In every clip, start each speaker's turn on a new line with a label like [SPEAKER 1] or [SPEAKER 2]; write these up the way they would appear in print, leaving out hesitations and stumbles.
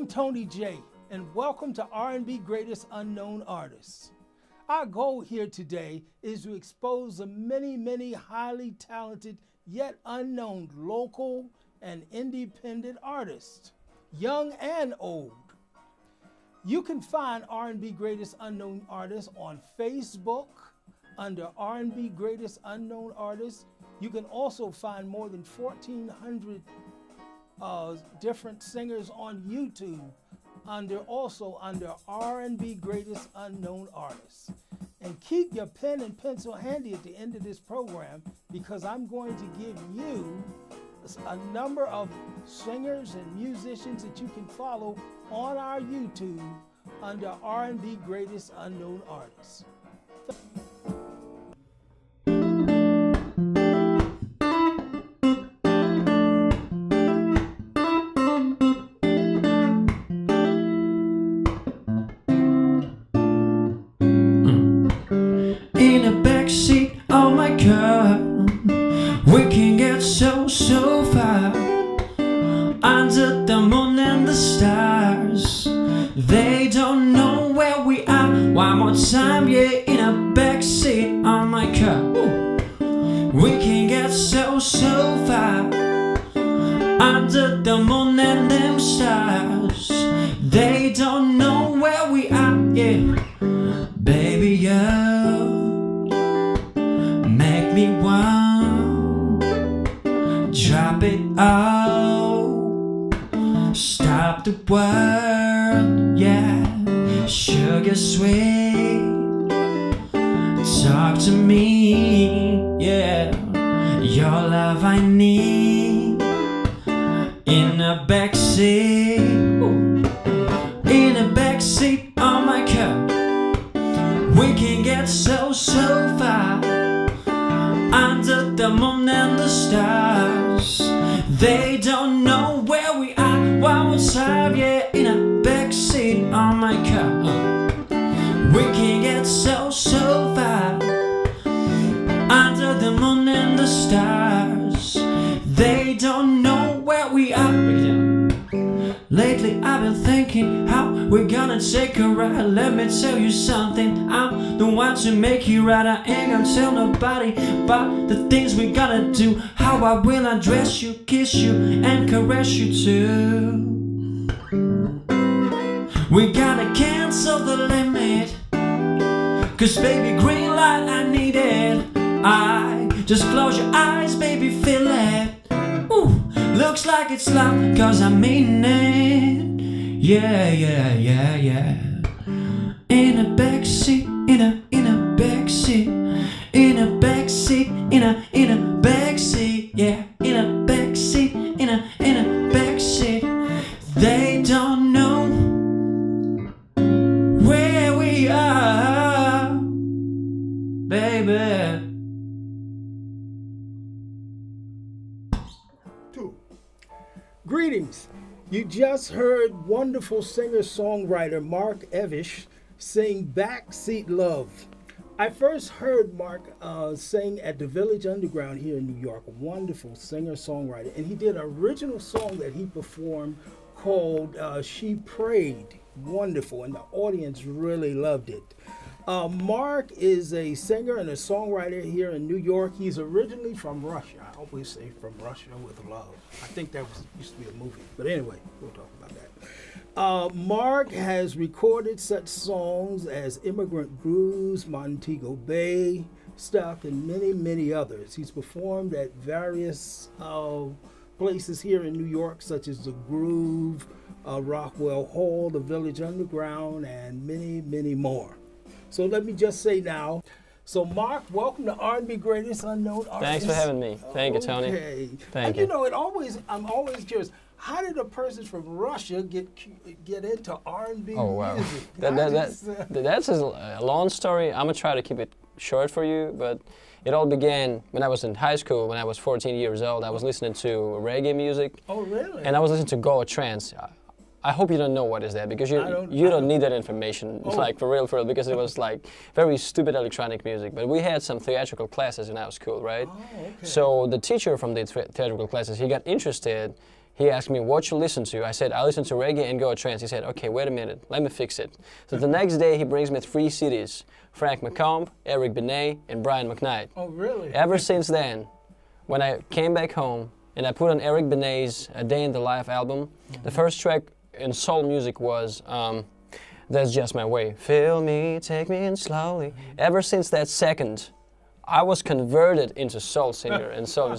[SPEAKER 1] Tony J, and welcome to R&B Greatest Unknown Artists. Our goal here today is to expose the many highly talented yet unknown local and independent artists, young and old. You can find R&B Greatest Unknown Artists on Facebook under R&B Greatest Unknown Artists. You can also find more than 1,400 different singers on YouTube under R&B Greatest Unknown Artists. And keep your pen and pencil handy at the end of this program, because I'm going to give you a number of singers and musicians that you can follow on our YouTube under R&B Greatest Unknown Artists.
[SPEAKER 2] In the backseat of my car, we can get so far under the moon and the stars. They don't know where we are. One more time, yeah. In the backseat of my car, we can get so far under the moon and them stars. They don't know where we are, yeah. Baby, you make me want drop it all, stop the world, yeah. Sugar sweet, talk to me, yeah. Your love I need in the backseat, in the backseat of my car. We can get so far under the moon and the stars. They don't know where we are. One more time, yeah. In the backseat of my car, we can get so far under the moon and the stars. They don't know where we are. Lately I've been thinking how we're gonna take a ride. Let me tell you something, I'm the one to make you right. I ain't gonna tell nobody about the things we gotta do. How I will undress you, kiss you, and caress you too. We gotta cancel the limit, cause baby, green light, I need it. I just close your eyes, baby, feel it. Ooh, looks like it's love, cause I mean it. Yeah. In a backseat, in a backseat, in a backseat, in a backseat, yeah. In a backseat, in a backseat. They don't know where we are, baby.
[SPEAKER 1] Greetings. You just heard wonderful singer-songwriter Mark Evich sing Backseat Love. I first heard Mark sing at the Village Underground here in New York. A wonderful singer-songwriter. And he did an original song that he performed called She Prayed. Wonderful. And the audience really loved it. Mark is a singer and a songwriter here in New York. He's originally from Russia. I always say from Russia with love. I think that used to be a movie. But anyway, we'll talk about that. Mark has recorded such songs as Immigrant Blues, Montego Bay stuff, and many others. He's performed at various places here in New York, such as The Groove, Rockwell Hall, the Village Underground, and many more. So let me just say now, so Mark, welcome to R&B Greatest Unknown Artists.
[SPEAKER 3] Thanks for having me. Thank you, Tony.
[SPEAKER 1] Okay.
[SPEAKER 3] Thank
[SPEAKER 1] you.
[SPEAKER 3] you.
[SPEAKER 1] know, I'm always curious. How did a person from Russia get into R&B music?
[SPEAKER 3] That's a long story. I'm gonna try to keep it short for you, but it all began when I was in high school. When I was 14 years old, I was listening to reggae music.
[SPEAKER 1] Oh, really?
[SPEAKER 3] And I was listening to Goa trance. I hope you don't know what is that, because you don't need that information, like for real, because it was like very stupid electronic music. But we had some theatrical classes in our school, right?
[SPEAKER 1] Oh, okay.
[SPEAKER 3] So the teacher from the theatrical classes, he got interested. he asked me, what you listen to? I said, I listen to reggae and go a trance. He said, okay, wait a minute, let me fix it. So the next day he brings me 3 CDs, Frank McComb, Eric Benet, and Brian McKnight.
[SPEAKER 1] Oh, really?
[SPEAKER 3] Ever since then, when I came back home and I put on Eric Benet's A Day in the Life album, the first track in soul music was That's Just My Way. Feel me, take me in slowly. Ever since that second, I was converted into soul singer, and so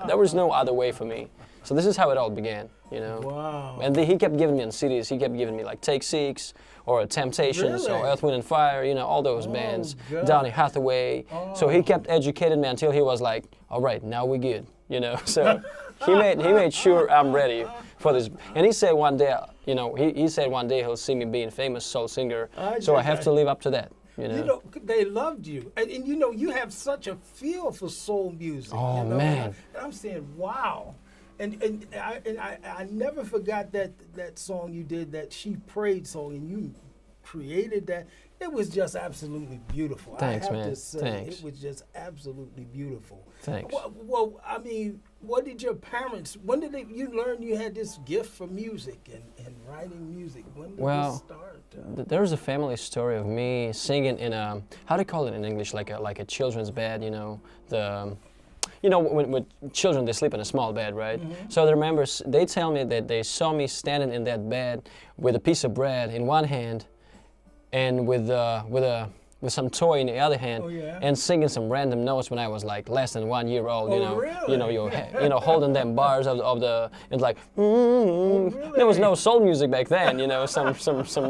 [SPEAKER 3] there was no other way for me. So this is how it all began, you know.
[SPEAKER 1] Wow.
[SPEAKER 3] And he kept giving me on CDs. He kept giving me like Take Six, or Temptations,
[SPEAKER 1] Really?
[SPEAKER 3] or Earth, Wind and Fire, you know, all those bands.
[SPEAKER 1] God.
[SPEAKER 3] Donny Hathaway. So he kept educating me until he was like, all right, now we good, you know. So he made sure I'm ready for this. And he said one day, you know, he said one day he'll see me being famous soul singer. So I have to live up to that. You know,
[SPEAKER 1] they loved you, and you know, you have such a feel for soul music.
[SPEAKER 3] Oh,
[SPEAKER 1] you know?
[SPEAKER 3] man.
[SPEAKER 1] And I'm saying, wow, and I never forgot that song you did, that She Prayed song, and you created that. It was just absolutely beautiful.
[SPEAKER 3] Thanks,
[SPEAKER 1] I have
[SPEAKER 3] man.
[SPEAKER 1] to say,
[SPEAKER 3] Thanks.
[SPEAKER 1] it was just absolutely beautiful.
[SPEAKER 3] Thanks.
[SPEAKER 1] Well, I mean, what did your parents? When did you learn you had this gift for music and writing music? When did this start?
[SPEAKER 3] There's a family story of me singing in a, how do you call it in English, like a children's bed, you know, when children, they sleep in a small bed, right? So they tell me that they saw me standing in that bed with a piece of bread in one hand and with some toy in the other hand, and singing some random notes when I was like less than 1 year old. You know,
[SPEAKER 1] really?
[SPEAKER 3] you know, holding them bars of the, and like, there was no soul music back then. You know, some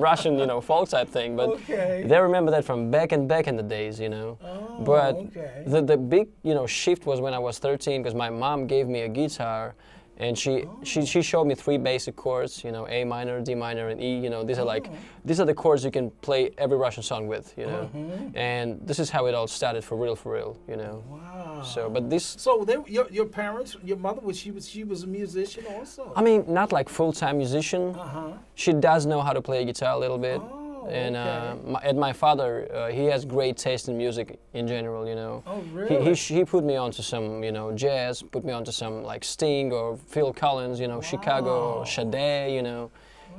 [SPEAKER 3] Russian, you know, folk type thing. But they remember that from back in the days. You know, but the big, you know, shift was when I was 13, because my mom gave me a guitar. And she showed me 3 basic chords, you know, A minor, D minor, and E. You know, these are the chords you can play every Russian song with, you know. And this is how it all started for real, you know.
[SPEAKER 1] Wow.
[SPEAKER 3] So, but this.
[SPEAKER 1] So your parents, your mother, she was a musician also.
[SPEAKER 3] I mean, not like full-time musician. She does know how to play guitar a little bit. And my father, he has great taste in music in general, you know.
[SPEAKER 1] Oh, really?
[SPEAKER 3] He put me onto some, you know, jazz, put me onto some like Sting or Phil Collins, you know, Chicago, or Sade, you know.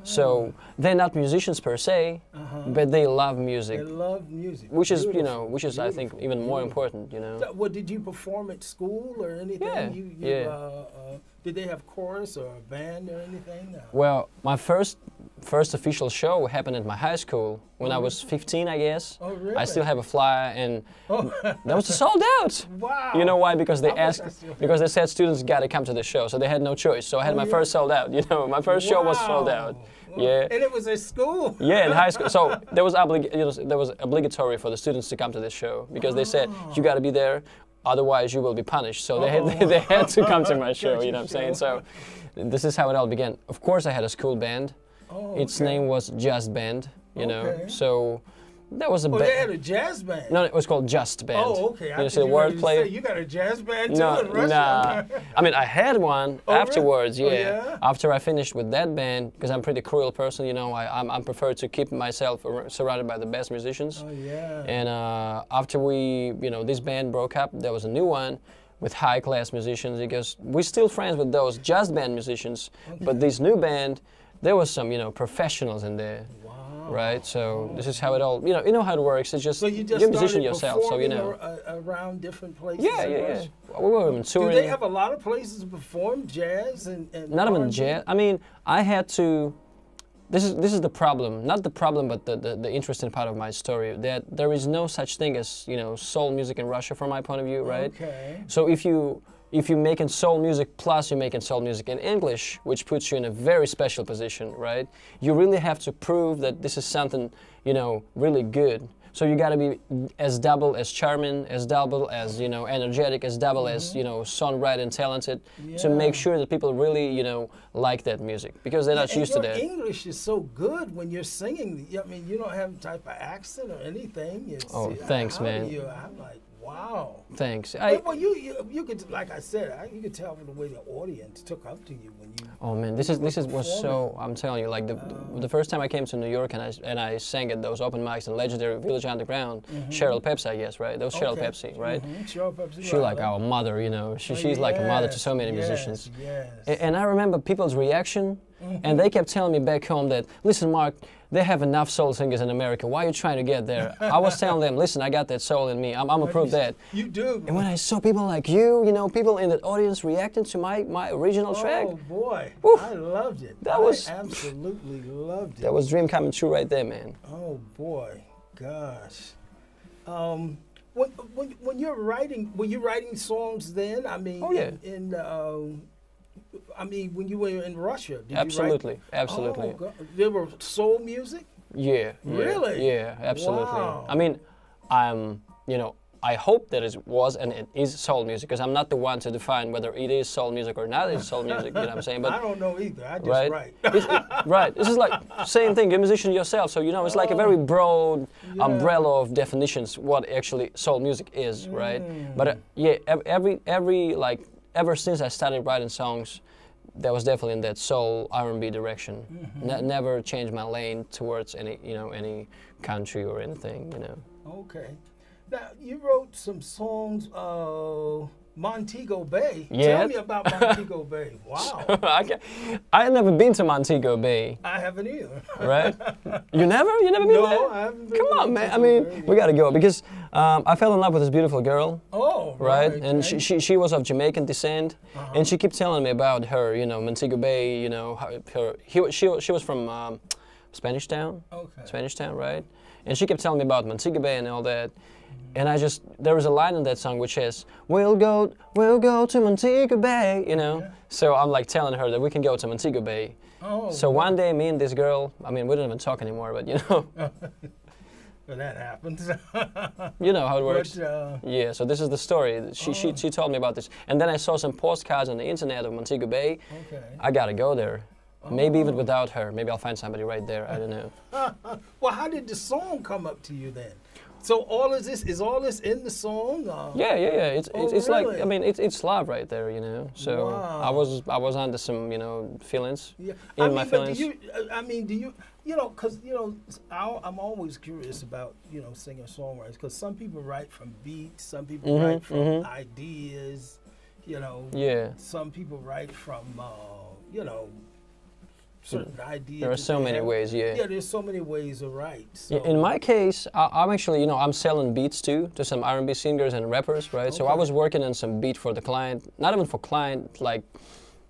[SPEAKER 3] So they're not musicians per se, but they love music.
[SPEAKER 1] They love music.
[SPEAKER 3] Which is, you know, I think even more important, you know.
[SPEAKER 1] So, what, did you perform at school or anything?
[SPEAKER 3] Yeah.
[SPEAKER 1] Did they have chorus or a band or anything?
[SPEAKER 3] Well, my first official show happened at my high school when I was 15, I guess.
[SPEAKER 1] Oh, really?
[SPEAKER 3] I still have a flyer, and that was sold out.
[SPEAKER 1] Wow.
[SPEAKER 3] You know why? Because because they said students got to come to the show, so they had no choice. So I had my first sold out. You know, my first show was sold out. Yeah.
[SPEAKER 1] And it was at school.
[SPEAKER 3] Yeah, in high school. So there was obligatory for the students to come to this show, because they said you got to be there. Otherwise, you will be punished. So they had to come to my show, you know what I'm saying? So this is how it all began. Of course, I had a school band. Its name was Just Band, you know. So that was a band.
[SPEAKER 1] They had a jazz band.
[SPEAKER 3] No, it was called Just Band.
[SPEAKER 1] Oh, okay.
[SPEAKER 3] You see the wordplay?
[SPEAKER 1] You got a jazz band too in
[SPEAKER 3] Nah.
[SPEAKER 1] Russia?
[SPEAKER 3] I mean, I had one afterwards,
[SPEAKER 1] really?
[SPEAKER 3] yeah. After I finished with that band, because I'm a pretty cruel person, you know, I prefer to keep myself surrounded by the best musicians.
[SPEAKER 1] Oh, yeah.
[SPEAKER 3] And after this band broke up, there was a new one with high-class musicians, because we're still friends with those Just Band musicians, but this new band, there was some, you know, professionals in there. Right, so this is how it all, you know how it works. It's just,
[SPEAKER 1] so you just
[SPEAKER 3] you're a musician yourself, so you know.
[SPEAKER 1] Around different places.
[SPEAKER 3] Yeah. We were even touring.
[SPEAKER 1] Do they have a lot of places to perform jazz and
[SPEAKER 3] not even jazz. I mean, I had to. This is the problem. Not the problem, but the interesting part of my story. That there is no such thing as, you know, soul music in Russia, from my point of view, right?
[SPEAKER 1] Okay.
[SPEAKER 3] So if you're making soul music plus you're making soul music in English, which puts you in a very special position, right? You really have to prove that this is something, you know, really good. So you got to be as double as charming, as double as, you know, energetic, as double as, you know, songwriting talented, to make sure that people really, you know, like that music, because they're not used to that.
[SPEAKER 1] English is so good when you're singing. I mean, you don't have a type of accent or anything.
[SPEAKER 3] Thanks, man.
[SPEAKER 1] I'm like, Wow.
[SPEAKER 3] Thanks.
[SPEAKER 1] Well, you could, like I said, you could tell from the way the audience took up to you when you.
[SPEAKER 3] Oh man, this was so. I'm telling you, like the first time I came to New York and I sang at those open mics in legendary Village Underground, Cheryl Pepsi, I guess, right? That was Cheryl Pepsi, right?
[SPEAKER 1] Cheryl Pepsi.
[SPEAKER 3] She's like our mother, you know. She's like a mother to so many musicians.
[SPEAKER 1] Yes.
[SPEAKER 3] And I remember people's reaction, and they kept telling me back home that, listen, Mark, they have enough soul singers in America. Why are you trying to get there? I was telling them, listen, I got that soul in me. I'm gonna prove that.
[SPEAKER 1] You do.
[SPEAKER 3] And when I saw people like you know, people in the audience reacting to my original track.
[SPEAKER 1] Oh boy,
[SPEAKER 3] woof,
[SPEAKER 1] I loved it.
[SPEAKER 3] I
[SPEAKER 1] absolutely loved it.
[SPEAKER 3] That was dream coming true right there, man.
[SPEAKER 1] Oh boy, gosh. When you're writing, were you writing songs then? I mean,
[SPEAKER 3] oh, yeah.
[SPEAKER 1] I mean, when you were in Russia, did
[SPEAKER 3] Absolutely,
[SPEAKER 1] you write?
[SPEAKER 3] absolutely.
[SPEAKER 1] Oh, God. There were soul music?
[SPEAKER 3] Yeah.
[SPEAKER 1] Really?
[SPEAKER 3] Yeah, absolutely.
[SPEAKER 1] Wow.
[SPEAKER 3] I mean, you know, I hope that it was and it is soul music, because I'm not the one to define whether it is soul music or not is soul music, you know what I'm saying? But
[SPEAKER 1] I don't know either, I just
[SPEAKER 3] right?
[SPEAKER 1] write.
[SPEAKER 3] Right, this is like, same thing, you're a musician yourself, so you know, it's like a very broad umbrella of definitions what actually soul music is, right? But yeah, ever since I started writing songs, that was definitely in that soul R&B direction. Never changed my lane towards any country or anything, you know.
[SPEAKER 1] Okay. Now, you wrote some songs, Montego Bay.
[SPEAKER 3] Yeah.
[SPEAKER 1] Tell me about Montego Bay. Wow.
[SPEAKER 3] I had never been to Montego Bay.
[SPEAKER 1] I haven't either.
[SPEAKER 3] Right? You never been there?
[SPEAKER 1] No, I haven't been.
[SPEAKER 3] Come on, man. I mean, we gotta go, because I fell in love with this beautiful girl.
[SPEAKER 1] Oh,
[SPEAKER 3] right. And she was of Jamaican descent, and she kept telling me about her, you know, Montego Bay, you know, she was from Spanish Town.
[SPEAKER 1] Okay.
[SPEAKER 3] Spanish Town, right? And she kept telling me about Montego Bay and all that. And there was a line in that song which says, we'll go to Montego Bay, you know? Yeah. So I'm like telling her that we can go to Montego Bay.
[SPEAKER 1] Oh,
[SPEAKER 3] so one day, me and this girl, I mean, we don't even talk anymore, but you know.
[SPEAKER 1] Well, that happens.
[SPEAKER 3] You know how it works.
[SPEAKER 1] But,
[SPEAKER 3] yeah, so this is the story. She told me about this. And then I saw some postcards on the internet of Montego Bay. Okay. I gotta go there. Maybe even without her. Maybe I'll find somebody right there. I don't know.
[SPEAKER 1] Well, how did the song come up to you then? So is all this in the song?
[SPEAKER 3] Yeah. It's
[SPEAKER 1] really?
[SPEAKER 3] like, I mean, it's love right there, you know. So
[SPEAKER 1] wow.
[SPEAKER 3] I was under some, you know, feelings.
[SPEAKER 1] Yeah.
[SPEAKER 3] My feelings.
[SPEAKER 1] Do you know, because you know, I'm always curious about, you know, singer-songwriters, because some people write from beats, some people write from ideas, you know.
[SPEAKER 3] Yeah.
[SPEAKER 1] Some people write from, you know, certain ideas.
[SPEAKER 3] There are so many ways, yeah.
[SPEAKER 1] Yeah, there's so many ways to write. So.
[SPEAKER 3] In my case, I'm actually, you know, I'm selling beats too to some R&B singers and rappers, right? Okay. So I was working on some beat for the client, not even for client, like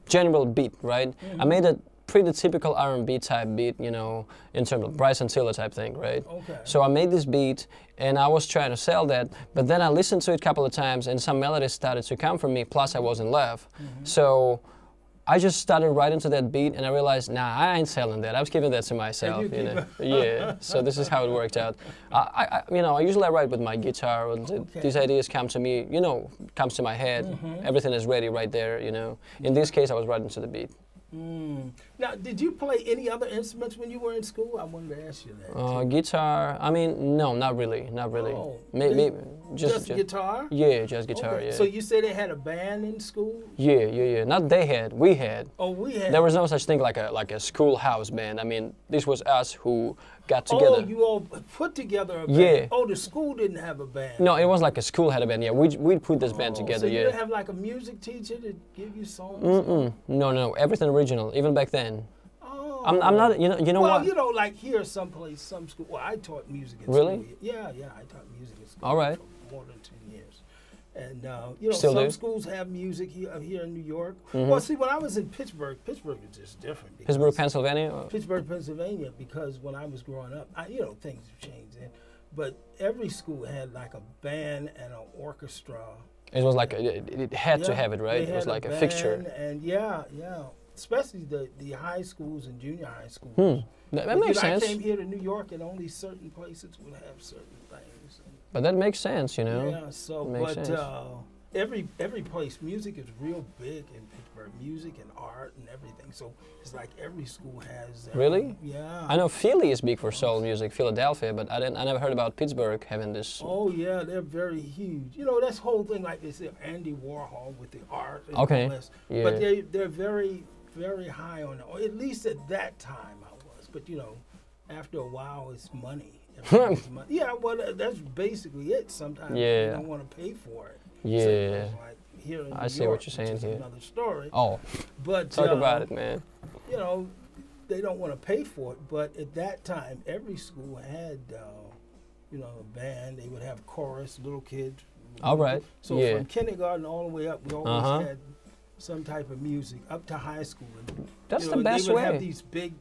[SPEAKER 3] general beat, right? I made a pretty typical R&B type beat, you know, in terms of Bryson Tiller type thing, right?
[SPEAKER 1] Okay.
[SPEAKER 3] So I made this beat and I was trying to sell that, but then I listened to it a couple of times and some melodies started to come from me, plus I was in love. So I just started writing to that beat and I realized, nah, I ain't selling that. I was giving that to myself, you know. Yeah, so this is how it worked out. You know, I usually write with my guitar. These ideas come to me, you know, comes to my head. Everything is ready right there, you know. In this case, I was writing to the beat.
[SPEAKER 1] Now, did you play any other instruments when you were in school? I wanted to ask you that.
[SPEAKER 3] Guitar, I mean, no, not really.
[SPEAKER 1] Oh,
[SPEAKER 3] Maybe
[SPEAKER 1] just guitar?
[SPEAKER 3] Yeah, just guitar,
[SPEAKER 1] okay.
[SPEAKER 3] yeah.
[SPEAKER 1] So you said they had a band in school?
[SPEAKER 3] Yeah. Not they had, we had.
[SPEAKER 1] Oh, we had.
[SPEAKER 3] There was no such thing like a schoolhouse band. I mean, this was us who got together.
[SPEAKER 1] Oh, you all put together a band?
[SPEAKER 3] Yeah.
[SPEAKER 1] Oh, the school didn't have a band?
[SPEAKER 3] No, it was like a school had a band, yeah. We'd put this band together,
[SPEAKER 1] so you
[SPEAKER 3] yeah.
[SPEAKER 1] didn't have like a music teacher to give you songs?
[SPEAKER 3] No, everything original, even back then.
[SPEAKER 1] Oh.
[SPEAKER 3] I'm not, you know what?
[SPEAKER 1] Well, you know, like here someplace, some school, well, I taught music at
[SPEAKER 3] really?
[SPEAKER 1] school. Yeah, I taught music at school.
[SPEAKER 3] All right.
[SPEAKER 1] For more than 10 years. And, you know,
[SPEAKER 3] Still
[SPEAKER 1] some
[SPEAKER 3] do?
[SPEAKER 1] schools have music here in New York. Well, see, when I was in Pittsburgh is just different.
[SPEAKER 3] Pittsburgh, Pennsylvania?
[SPEAKER 1] Pittsburgh, Pennsylvania, because when I was growing up, you know, things have changed then. But every school had like a band and an orchestra.
[SPEAKER 3] It was like, it had to have it, right? It was like a fixture.
[SPEAKER 1] And yeah. Especially the high schools and junior high schools.
[SPEAKER 3] That makes sense.
[SPEAKER 1] I came here to New York and only certain places would have certain things.
[SPEAKER 3] But that makes sense, you know.
[SPEAKER 1] Yeah, so,
[SPEAKER 3] makes sense.
[SPEAKER 1] every place, music is real big in Pittsburgh. Music and art and everything. So it's like every school has.
[SPEAKER 3] Really?
[SPEAKER 1] Yeah.
[SPEAKER 3] I know Philly is big for soul music, Philadelphia, but I never heard about Pittsburgh having this.
[SPEAKER 1] Oh yeah, they're very huge. You know, that's whole thing like they say Andy Warhol with the art and
[SPEAKER 3] Okay.
[SPEAKER 1] all this.
[SPEAKER 3] Yeah.
[SPEAKER 1] But they're very, very high on it. Or at least at that time I was. But you know, after a while it's money. Everything's money. Yeah, well that's basically it. Sometimes
[SPEAKER 3] Yeah.
[SPEAKER 1] you don't want to pay for it.
[SPEAKER 3] Yeah.
[SPEAKER 1] So, like here in
[SPEAKER 3] I
[SPEAKER 1] New
[SPEAKER 3] see
[SPEAKER 1] York,
[SPEAKER 3] what you're saying
[SPEAKER 1] which is
[SPEAKER 3] here.
[SPEAKER 1] Another story.
[SPEAKER 3] Oh,
[SPEAKER 1] But
[SPEAKER 3] talk about it, man.
[SPEAKER 1] You know, they don't want to pay for it. But at that time, every school had, you know, a band. They would have chorus, little kids.
[SPEAKER 3] All right.
[SPEAKER 1] So
[SPEAKER 3] Yeah.
[SPEAKER 1] from kindergarten all the way up, we always had some type of music up to high school. And,
[SPEAKER 3] That's
[SPEAKER 1] you
[SPEAKER 3] the
[SPEAKER 1] know,
[SPEAKER 3] best
[SPEAKER 1] they would
[SPEAKER 3] way.
[SPEAKER 1] have these big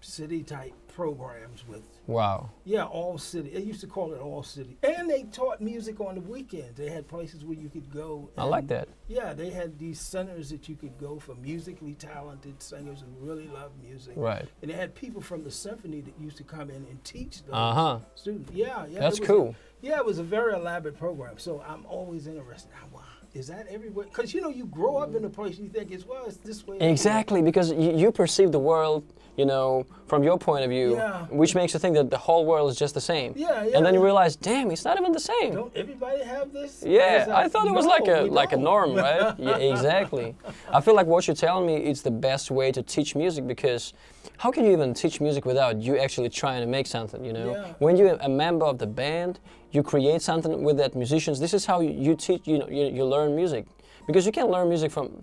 [SPEAKER 1] city type programs with.
[SPEAKER 3] Wow.
[SPEAKER 1] Yeah, all city. They used to call it all city. And they taught music on the weekends. They had places where you could go.
[SPEAKER 3] I like that.
[SPEAKER 1] Yeah, they had these centers that you could go for musically talented singers who really love music.
[SPEAKER 3] Right.
[SPEAKER 1] And they had people from the symphony that used to come in and teach those students. Yeah, yeah.
[SPEAKER 3] That's
[SPEAKER 1] it was
[SPEAKER 3] cool.
[SPEAKER 1] Yeah, it was a very elaborate program. So I'm always interested. Wow, is that everywhere? Because, you know, you grow up in a place and you think it's, well, it's this way.
[SPEAKER 3] Exactly, because you perceive the world, you know, from your point of view,
[SPEAKER 1] Yeah.
[SPEAKER 3] which makes you think that the whole world is just the same.
[SPEAKER 1] Yeah, yeah.
[SPEAKER 3] And then you realize, damn, it's not even the same.
[SPEAKER 1] Don't everybody have this?
[SPEAKER 3] Yeah,
[SPEAKER 1] It's
[SPEAKER 3] I thought it was
[SPEAKER 1] no, we
[SPEAKER 3] like a
[SPEAKER 1] don't.
[SPEAKER 3] norm, right? Yeah, exactly. I feel like what you're telling me is the best way to teach music, because how can you even teach music without you actually trying to make something, you know?
[SPEAKER 1] Yeah.
[SPEAKER 3] When you're a member of the band, you create something with that musicians. This is how you teach, you know, you learn music. Because you can learn music from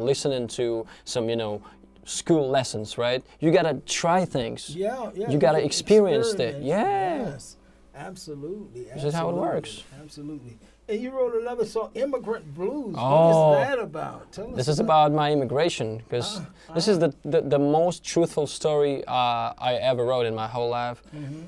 [SPEAKER 3] listening to some, you know, school lessons, right? You gotta try things.
[SPEAKER 1] Yeah, yeah.
[SPEAKER 3] You gotta
[SPEAKER 1] can
[SPEAKER 3] experience that.
[SPEAKER 1] experiment.
[SPEAKER 3] Yeah.
[SPEAKER 1] Yes, absolutely.
[SPEAKER 3] This is how it
[SPEAKER 1] absolutely,
[SPEAKER 3] works.
[SPEAKER 1] Absolutely. And you wrote another song, Immigrant Blues.
[SPEAKER 3] Oh.
[SPEAKER 1] What is that about? Tell us.
[SPEAKER 3] This is about my immigration, because this is the most truthful story I ever wrote in my whole life.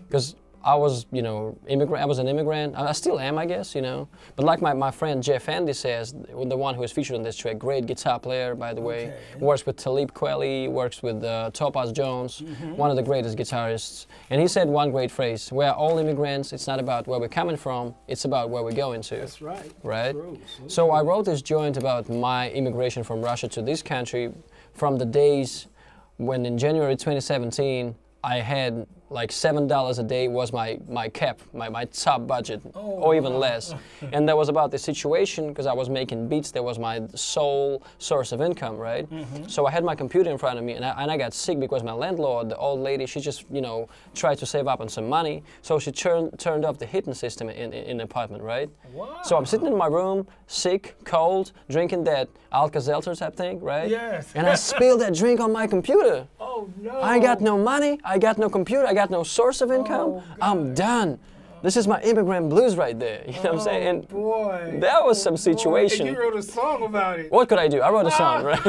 [SPEAKER 3] Because I was, you know, I was an immigrant. I still am, I guess, you know. But like my friend Jeff Andy says, the one who is featured on this track, great guitar player, by the way, works with Talib Kweli, works with Topaz Jones, one of the greatest guitarists. And he said one great phrase: "We're all immigrants. It's not about where we're coming from. It's about where we're going to."
[SPEAKER 1] That's right.
[SPEAKER 3] Right?
[SPEAKER 1] True.
[SPEAKER 3] So I wrote this joint about my immigration from Russia to this country from the days when in January 2017 I had like $7 a day was my cap, my top budget, or even less. And that was about the situation, because I was making beats. That was my sole source of income, right? So I had my computer in front of me, and I got sick because my landlord, the old lady, she just, you know, tried to save up on some money. So she turned off the heating system in the apartment, right?
[SPEAKER 1] Wow.
[SPEAKER 3] So I'm sitting in my room, sick, cold, drinking that Alka-Seltzer type thing, right?
[SPEAKER 1] Yes.
[SPEAKER 3] And I spilled that drink on my computer.
[SPEAKER 1] Oh no.
[SPEAKER 3] I got no money, I got no computer, I got no source of income.
[SPEAKER 1] Oh,
[SPEAKER 3] I'm done. This is my immigrant blues right there. You know what I'm saying? And
[SPEAKER 1] boy.
[SPEAKER 3] that was some
[SPEAKER 1] Boy.
[SPEAKER 3] situation.
[SPEAKER 1] And you wrote a song about it.
[SPEAKER 3] What could I do? I wrote a song, right?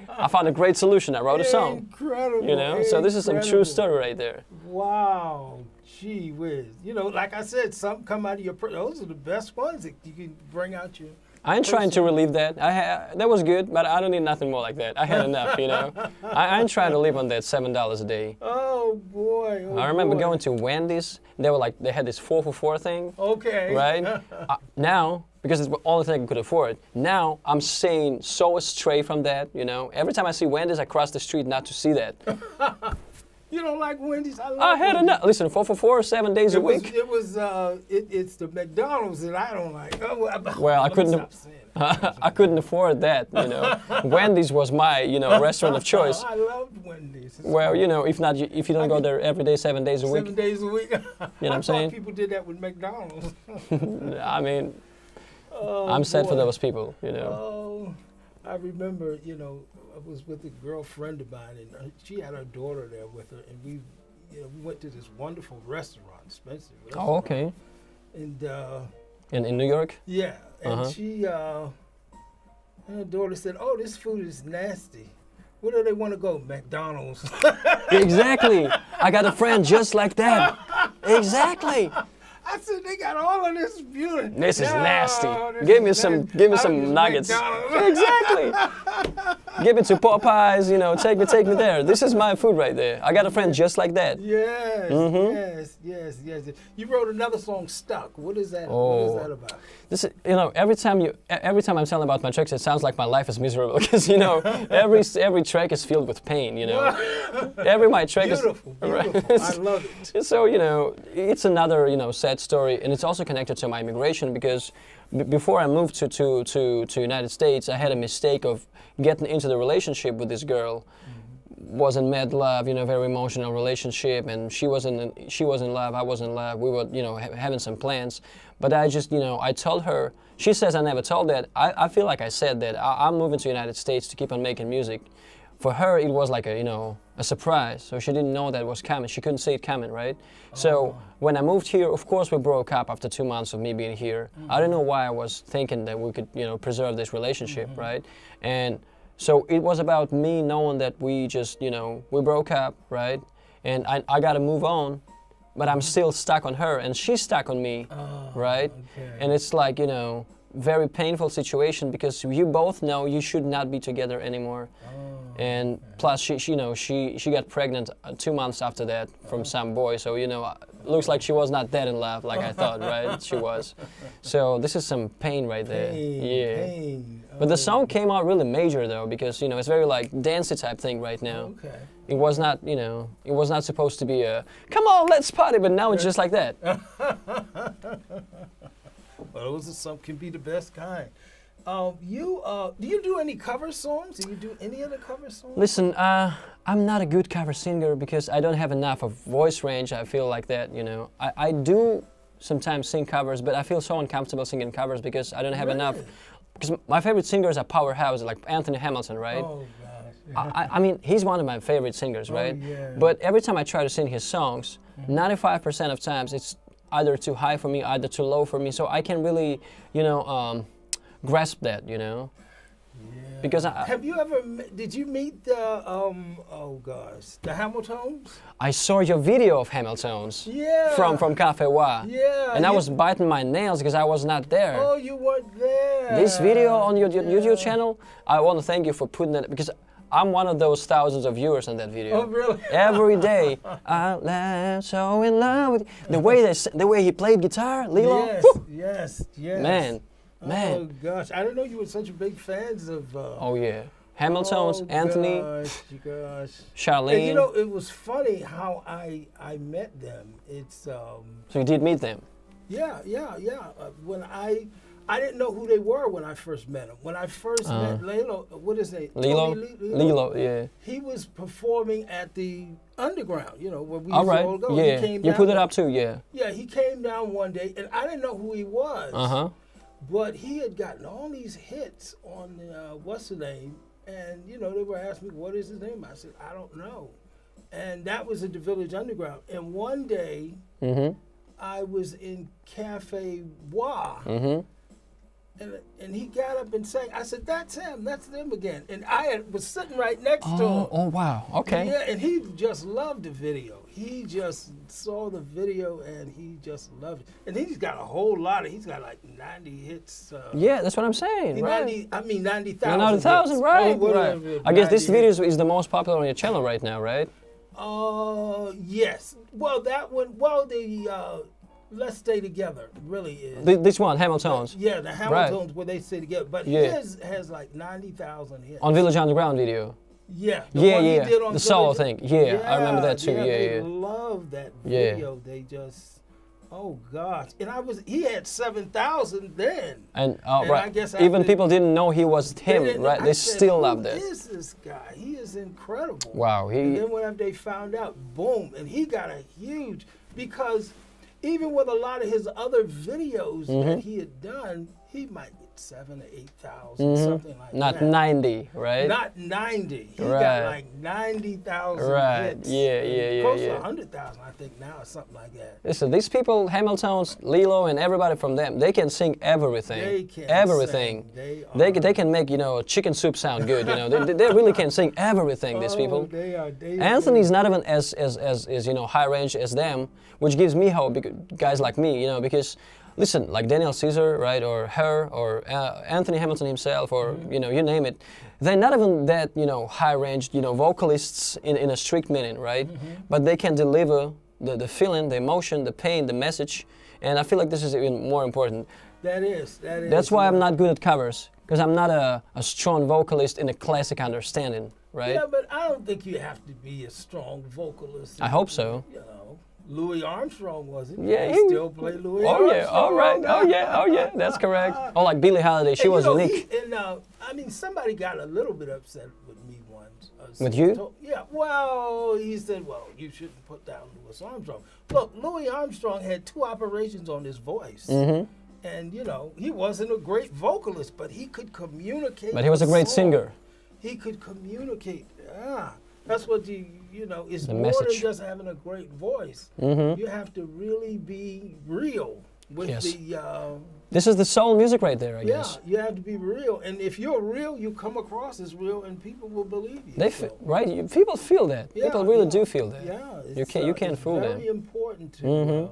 [SPEAKER 3] I found a great solution. I wrote a song.
[SPEAKER 1] Incredible.
[SPEAKER 3] You know? So this is some true
[SPEAKER 1] incredible.
[SPEAKER 3] story right there.
[SPEAKER 1] Wow. Gee whiz. You know, like I said, some come out of your, those are the best ones that you can bring out your.
[SPEAKER 3] I ain't trying to relieve that. That was good, but I don't need nothing more like that. I had enough, you know? I ain't trying to live on that $7 a day.
[SPEAKER 1] Oh boy. Oh,
[SPEAKER 3] I remember
[SPEAKER 1] boy.
[SPEAKER 3] going to Wendy's. They had this 4 for $4 thing.
[SPEAKER 1] Okay.
[SPEAKER 3] Right? Now, because it's the only thing I could afford, now I'm staying so astray from that, you know? Every time I see Wendy's, I cross the street not to see that.
[SPEAKER 1] You don't like Wendy's? I love
[SPEAKER 3] I had
[SPEAKER 1] Wendy's.
[SPEAKER 3] enough. Listen, 4 for $4, 7 days a week.
[SPEAKER 1] It's the McDonald's that I don't like.
[SPEAKER 3] Well, I
[SPEAKER 1] Let me
[SPEAKER 3] couldn't.
[SPEAKER 1] stop saying it.
[SPEAKER 3] I couldn't afford that, you know. Wendy's was my, you know, restaurant of choice.
[SPEAKER 1] I loved Wendy's.
[SPEAKER 3] Well, you know, if you don't go there every day, 7 days a week.
[SPEAKER 1] 7 days a week. You know
[SPEAKER 3] what I'm saying?
[SPEAKER 1] People did that with McDonald's.
[SPEAKER 3] I mean,
[SPEAKER 1] Oh,
[SPEAKER 3] I'm sad for
[SPEAKER 1] boy.
[SPEAKER 3] those people, you know.
[SPEAKER 1] Oh, I remember, you know, I was with a girlfriend of mine, and she had her daughter there with her, and we went to this wonderful restaurant, Spencer.
[SPEAKER 3] Oh, okay.
[SPEAKER 1] And
[SPEAKER 3] In New York?
[SPEAKER 1] yeah, and she, and her daughter said, "Oh, this food is nasty. Where do they want to go? McDonald's."
[SPEAKER 3] Exactly. I got a friend just like that. Exactly.
[SPEAKER 1] I said, "They got all of this beauty.
[SPEAKER 3] This is nasty.
[SPEAKER 1] this
[SPEAKER 3] Give me
[SPEAKER 1] is
[SPEAKER 3] some
[SPEAKER 1] nasty.
[SPEAKER 3] give me
[SPEAKER 1] I
[SPEAKER 3] some
[SPEAKER 1] was
[SPEAKER 3] nuggets."
[SPEAKER 1] McDonald's.
[SPEAKER 3] Exactly. Give it to Popeyes, you know, take me there. This is my food right there. I got a friend just like that.
[SPEAKER 1] Yes, yes. You wrote another song, Stuck. What is that? What is that about?
[SPEAKER 3] This is, you know, every time I'm telling about my tracks, it sounds like my life is miserable because, you know, every track is filled with pain, you know. My track
[SPEAKER 1] beautiful. I love it.
[SPEAKER 3] So, you know, it's another, you know, sad story, and it's also connected to my immigration because before I moved to United States, I had a mistake of getting into the relationship with this girl. Wasn't mad love, you know, very emotional relationship, and she was in love, I was in love. We were, you know, having some plans, but I just, you know, I told her. She says I never told that. I feel like I said that. I'm moving to the United States to keep on making music. For her, it was like a, you know, a surprise. So she didn't know that was coming. She couldn't see it coming, right? So when I moved here, of course, we broke up after 2 months of me being here. I don't know why I was thinking that we could, you know, preserve this relationship, right? And so it was about me knowing that we just, you know, we broke up, right? And I got to move on, but I'm still stuck on her, and she's stuck on me, right?
[SPEAKER 1] Okay.
[SPEAKER 3] And it's like, you know, very painful situation because you both know you should not be together anymore. And plus, she got pregnant 2 months after that from some boy. So, you know, looks like she was not that in love like I thought, right? She was. So this is some pain right there.
[SPEAKER 1] Pain.
[SPEAKER 3] But the song came out really major though, because, you know, it's very like dancey type thing right now.
[SPEAKER 1] Okay.
[SPEAKER 3] It was not, you know, it was not supposed to be a, come on, let's party, but now it's just like that.
[SPEAKER 1] Well, those are some can be the best kind. Do you do any cover songs? Do you do any other cover songs?
[SPEAKER 3] Listen, I'm not a good cover singer because I don't have enough of voice range. I feel like that, you know. I do sometimes sing covers, but I feel so uncomfortable singing covers because I don't have enough. Because my favorite singers are powerhouses like Anthony Hamilton, right?
[SPEAKER 1] Oh gosh.
[SPEAKER 3] I mean, he's one of my favorite singers, right?
[SPEAKER 1] Yeah.
[SPEAKER 3] But every time I try to sing his songs, 95% of times it's either too high for me, either too low for me. So I can really, you know, grasp that, you know.
[SPEAKER 1] Yeah.
[SPEAKER 3] Because
[SPEAKER 1] have you ever? Did you meet the? Oh gosh, the Hamiltons?
[SPEAKER 3] I saw your video of Hamilton's.
[SPEAKER 1] Yeah.
[SPEAKER 3] From Cafe Wa.
[SPEAKER 1] Yeah.
[SPEAKER 3] And I was biting my nails because I was not there.
[SPEAKER 1] Oh, you weren't there.
[SPEAKER 3] This video on your YouTube channel, I want to thank you for putting it because I'm one of those thousands of viewers on that video.
[SPEAKER 1] Oh, really?
[SPEAKER 3] Every day, I'm so in love with you. The way he played guitar, Lilo.
[SPEAKER 1] Yes.
[SPEAKER 3] Man.
[SPEAKER 1] Oh gosh, I didn't know you were such big fans of.
[SPEAKER 3] Oh yeah, Hamilton's, Anthony,
[SPEAKER 1] gosh.
[SPEAKER 3] Charlene.
[SPEAKER 1] And you know, it was funny how I met them. It's.
[SPEAKER 3] So you did meet them?
[SPEAKER 1] Yeah. When I didn't know who they were when I first met them. When I first met Lilo, what is it?
[SPEAKER 3] Lilo, yeah.
[SPEAKER 1] He was performing at the Underground, you know, where we used
[SPEAKER 3] all right.
[SPEAKER 1] to all go.
[SPEAKER 3] Yeah,
[SPEAKER 1] he came
[SPEAKER 3] you
[SPEAKER 1] down
[SPEAKER 3] put it up too, yeah.
[SPEAKER 1] Yeah, he came down one day, and I didn't know who he was. But he had gotten all these hits on what's the name, and you know they were asking me what is his name. I said I don't know, and that was at the Village Underground. And one day, I was in Cafe Wa, and he got up and sang. I said that's him, that's them again. And was sitting right next to him.
[SPEAKER 3] Oh wow, okay.
[SPEAKER 1] Yeah, and he just loved the video. He just saw the video and he just loved it. And he's got a whole lot he's got like 90 hits.
[SPEAKER 3] Yeah, that's what I'm saying, right?
[SPEAKER 1] 90,000.
[SPEAKER 3] 90,000, right?
[SPEAKER 1] Right.
[SPEAKER 3] I guess this video is the most popular on your channel right now, right?
[SPEAKER 1] Yes. Well, that one, the Let's Stay Together really is.
[SPEAKER 3] This one, Hamilton's?
[SPEAKER 1] Yeah, the Hamiltons where they stay together. But his has like 90,000 hits.
[SPEAKER 3] On Village Underground video?
[SPEAKER 1] Yeah.
[SPEAKER 3] The solo thing. Yeah, I remember that too. Yeah.
[SPEAKER 1] They love that video. They just, oh gosh. And he had 7,000 then.
[SPEAKER 3] And
[SPEAKER 1] I guess
[SPEAKER 3] even people didn't know he was him, right? They still loved it.
[SPEAKER 1] Who is this guy? He is incredible.
[SPEAKER 3] Wow.
[SPEAKER 1] And then whenever they found out, boom, and he got a huge, because even with a lot of his other videos that he had done, he might get 7,000 or 8,000, something like that.
[SPEAKER 3] Not 90, right?
[SPEAKER 1] Not 90. He got like 90,000 hits.
[SPEAKER 3] Yeah.
[SPEAKER 1] Close to 100,000, I think now, or something like that.
[SPEAKER 3] Listen, these people, Hamiltons, Lilo, and everybody from them, they can sing everything.
[SPEAKER 1] They can
[SPEAKER 3] everything.
[SPEAKER 1] Sing.
[SPEAKER 3] They can make, you know, chicken soup sound good. You know, they really can sing everything. These people.
[SPEAKER 1] They are.
[SPEAKER 3] Anthony's not even as you know high range as them, which gives me hope. Guys like me, you know, because listen, like Daniel Caesar, right, or her, or Anthony Hamilton himself, or you know, you name it. They're not even that, you know, high-ranged, you know, vocalists in a strict meaning, right? But they can deliver the feeling, the emotion, the pain, the message, and I feel like this is even more important.
[SPEAKER 1] That is.
[SPEAKER 3] That's why I'm not good at covers, because I'm not a strong vocalist in a classic understanding, right?
[SPEAKER 1] Yeah, but I don't think you have to be a strong vocalist.
[SPEAKER 3] I hope so.
[SPEAKER 1] You know, Louis Armstrong wasn't.
[SPEAKER 3] Yeah,
[SPEAKER 1] he still play Louis
[SPEAKER 3] Oh
[SPEAKER 1] Armstrong.
[SPEAKER 3] yeah, all right, oh yeah, that's correct. Oh, like Billie Holiday, she
[SPEAKER 1] And,
[SPEAKER 3] was
[SPEAKER 1] you know,
[SPEAKER 3] unique.
[SPEAKER 1] I mean, somebody got a little bit upset with me once.
[SPEAKER 3] With you?
[SPEAKER 1] Yeah, well, he said, well, you shouldn't put down Louis Armstrong. Look, Louis Armstrong had 2 operations on his voice. And, you know, he wasn't a great vocalist, but he could communicate.
[SPEAKER 3] But he was a great singer.
[SPEAKER 1] He could communicate. That's what you know, it's
[SPEAKER 3] The
[SPEAKER 1] more
[SPEAKER 3] message.
[SPEAKER 1] than just having a great voice. You have to really be real with the...
[SPEAKER 3] This is the soul music right there, I guess.
[SPEAKER 1] Yeah, you have to be real. And if you're real, you come across as real and people will believe you.
[SPEAKER 3] They right? People feel that.
[SPEAKER 1] Yeah,
[SPEAKER 3] People really
[SPEAKER 1] yeah.
[SPEAKER 3] do feel that.
[SPEAKER 1] Yeah,
[SPEAKER 3] You can't fool
[SPEAKER 1] them.
[SPEAKER 3] them.
[SPEAKER 1] It's very important to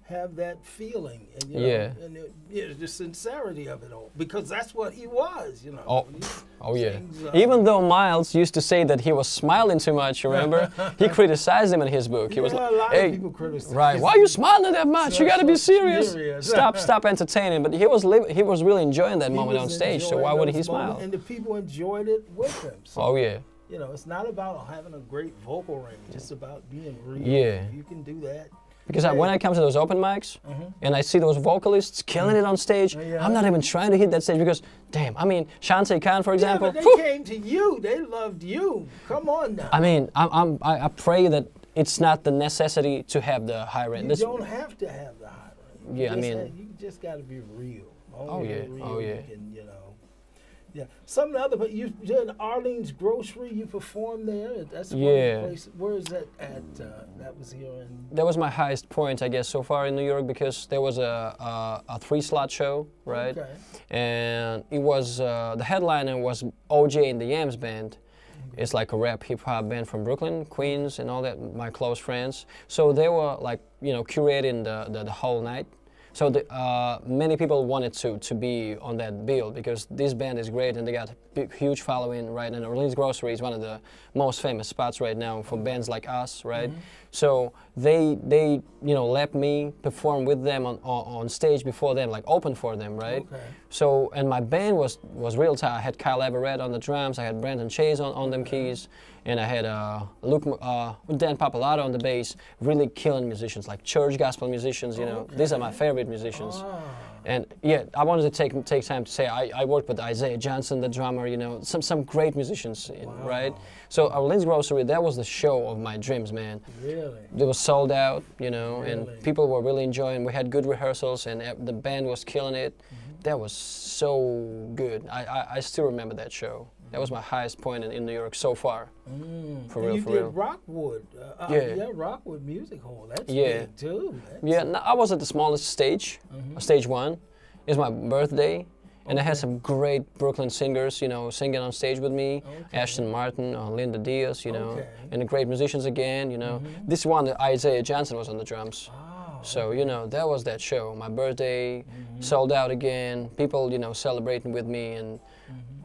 [SPEAKER 1] have that feeling, and you know, and the sincerity of it all, because that's what he was, you know.
[SPEAKER 3] Oh yeah. Even though Miles used to say that he was smiling too much, remember? He criticized him in his book. He was like,
[SPEAKER 1] a lot
[SPEAKER 3] "Hey,
[SPEAKER 1] of people criticize.
[SPEAKER 3] right? Why are you smiling that much? You got to be serious.
[SPEAKER 1] serious.
[SPEAKER 3] Stop entertaining." But he was really enjoying that moment on stage. So why would he smile?
[SPEAKER 1] And the people enjoyed it with him. So,
[SPEAKER 3] Oh yeah.
[SPEAKER 1] you know, it's not about having a great vocal range. It's about being real.
[SPEAKER 3] Yeah.
[SPEAKER 1] If you can do that.
[SPEAKER 3] Because when I come to those open mics and I see those vocalists killing it on stage, I'm not even trying to hit that stage because, damn, I mean, Shantae Khan, for example.
[SPEAKER 1] Yeah, but they came to you. They loved you. Come on now.
[SPEAKER 3] I mean, I pray that it's not the necessity to have the high rent.
[SPEAKER 1] You don't have to have the high range.
[SPEAKER 3] Yeah, I mean,
[SPEAKER 1] you just got to be real.
[SPEAKER 3] Oh yeah, oh yeah.
[SPEAKER 1] You can, you know. Yeah, some of the other, but you did Arlene's Grocery. You performed there. That's one of the places. Where is that at? That was here in.
[SPEAKER 3] That was my highest point, I guess, so far in New York because there was a 3-slot show, right?
[SPEAKER 1] Okay.
[SPEAKER 3] And it was the headliner was OJ and the Yams band. It's like a rap hip hop band from Brooklyn, Queens, and all that. My close friends. So they were like, you know, curating the whole night. So many people wanted to be on that bill because this band is great and they got a huge following, right? And Orleans Grocery is one of the most famous spots right now for bands like us, right? So they you know let me perform with them on stage before them, like open for them, right?
[SPEAKER 1] Okay.
[SPEAKER 3] So and my band was real tight. I had Kyle Everett on the drums, I had Brandon Chase on them keys, and I had Dan Papalato on the bass. Really killing musicians, like church gospel musicians. You know, these are my favorite musicians. And yeah, I wanted to take time to say I worked with Isaiah Johnson, the drummer. You know, some great musicians, right? So Orleans Grocery, that was the show of my dreams, man.
[SPEAKER 1] Really?
[SPEAKER 3] It was sold out, you know, and people were really enjoying. We had good rehearsals, and the band was killing it. That was so good. I still remember that show. That was my highest point in New York so far. For real, for real.
[SPEAKER 1] You did Rockwood.
[SPEAKER 3] Yeah,
[SPEAKER 1] Rockwood Music Hall. That's
[SPEAKER 3] big
[SPEAKER 1] too.
[SPEAKER 3] I was at the smallest stage, stage 1. It's my birthday, and I had some great Brooklyn singers, you know, singing on stage with me. Ashton Martin, Linda Diaz, you know, and the great musicians again, you know. This one, Isaiah Johnson was on the drums. So, you know, that was that show. My birthday, sold out again. People, you know, celebrating with me, and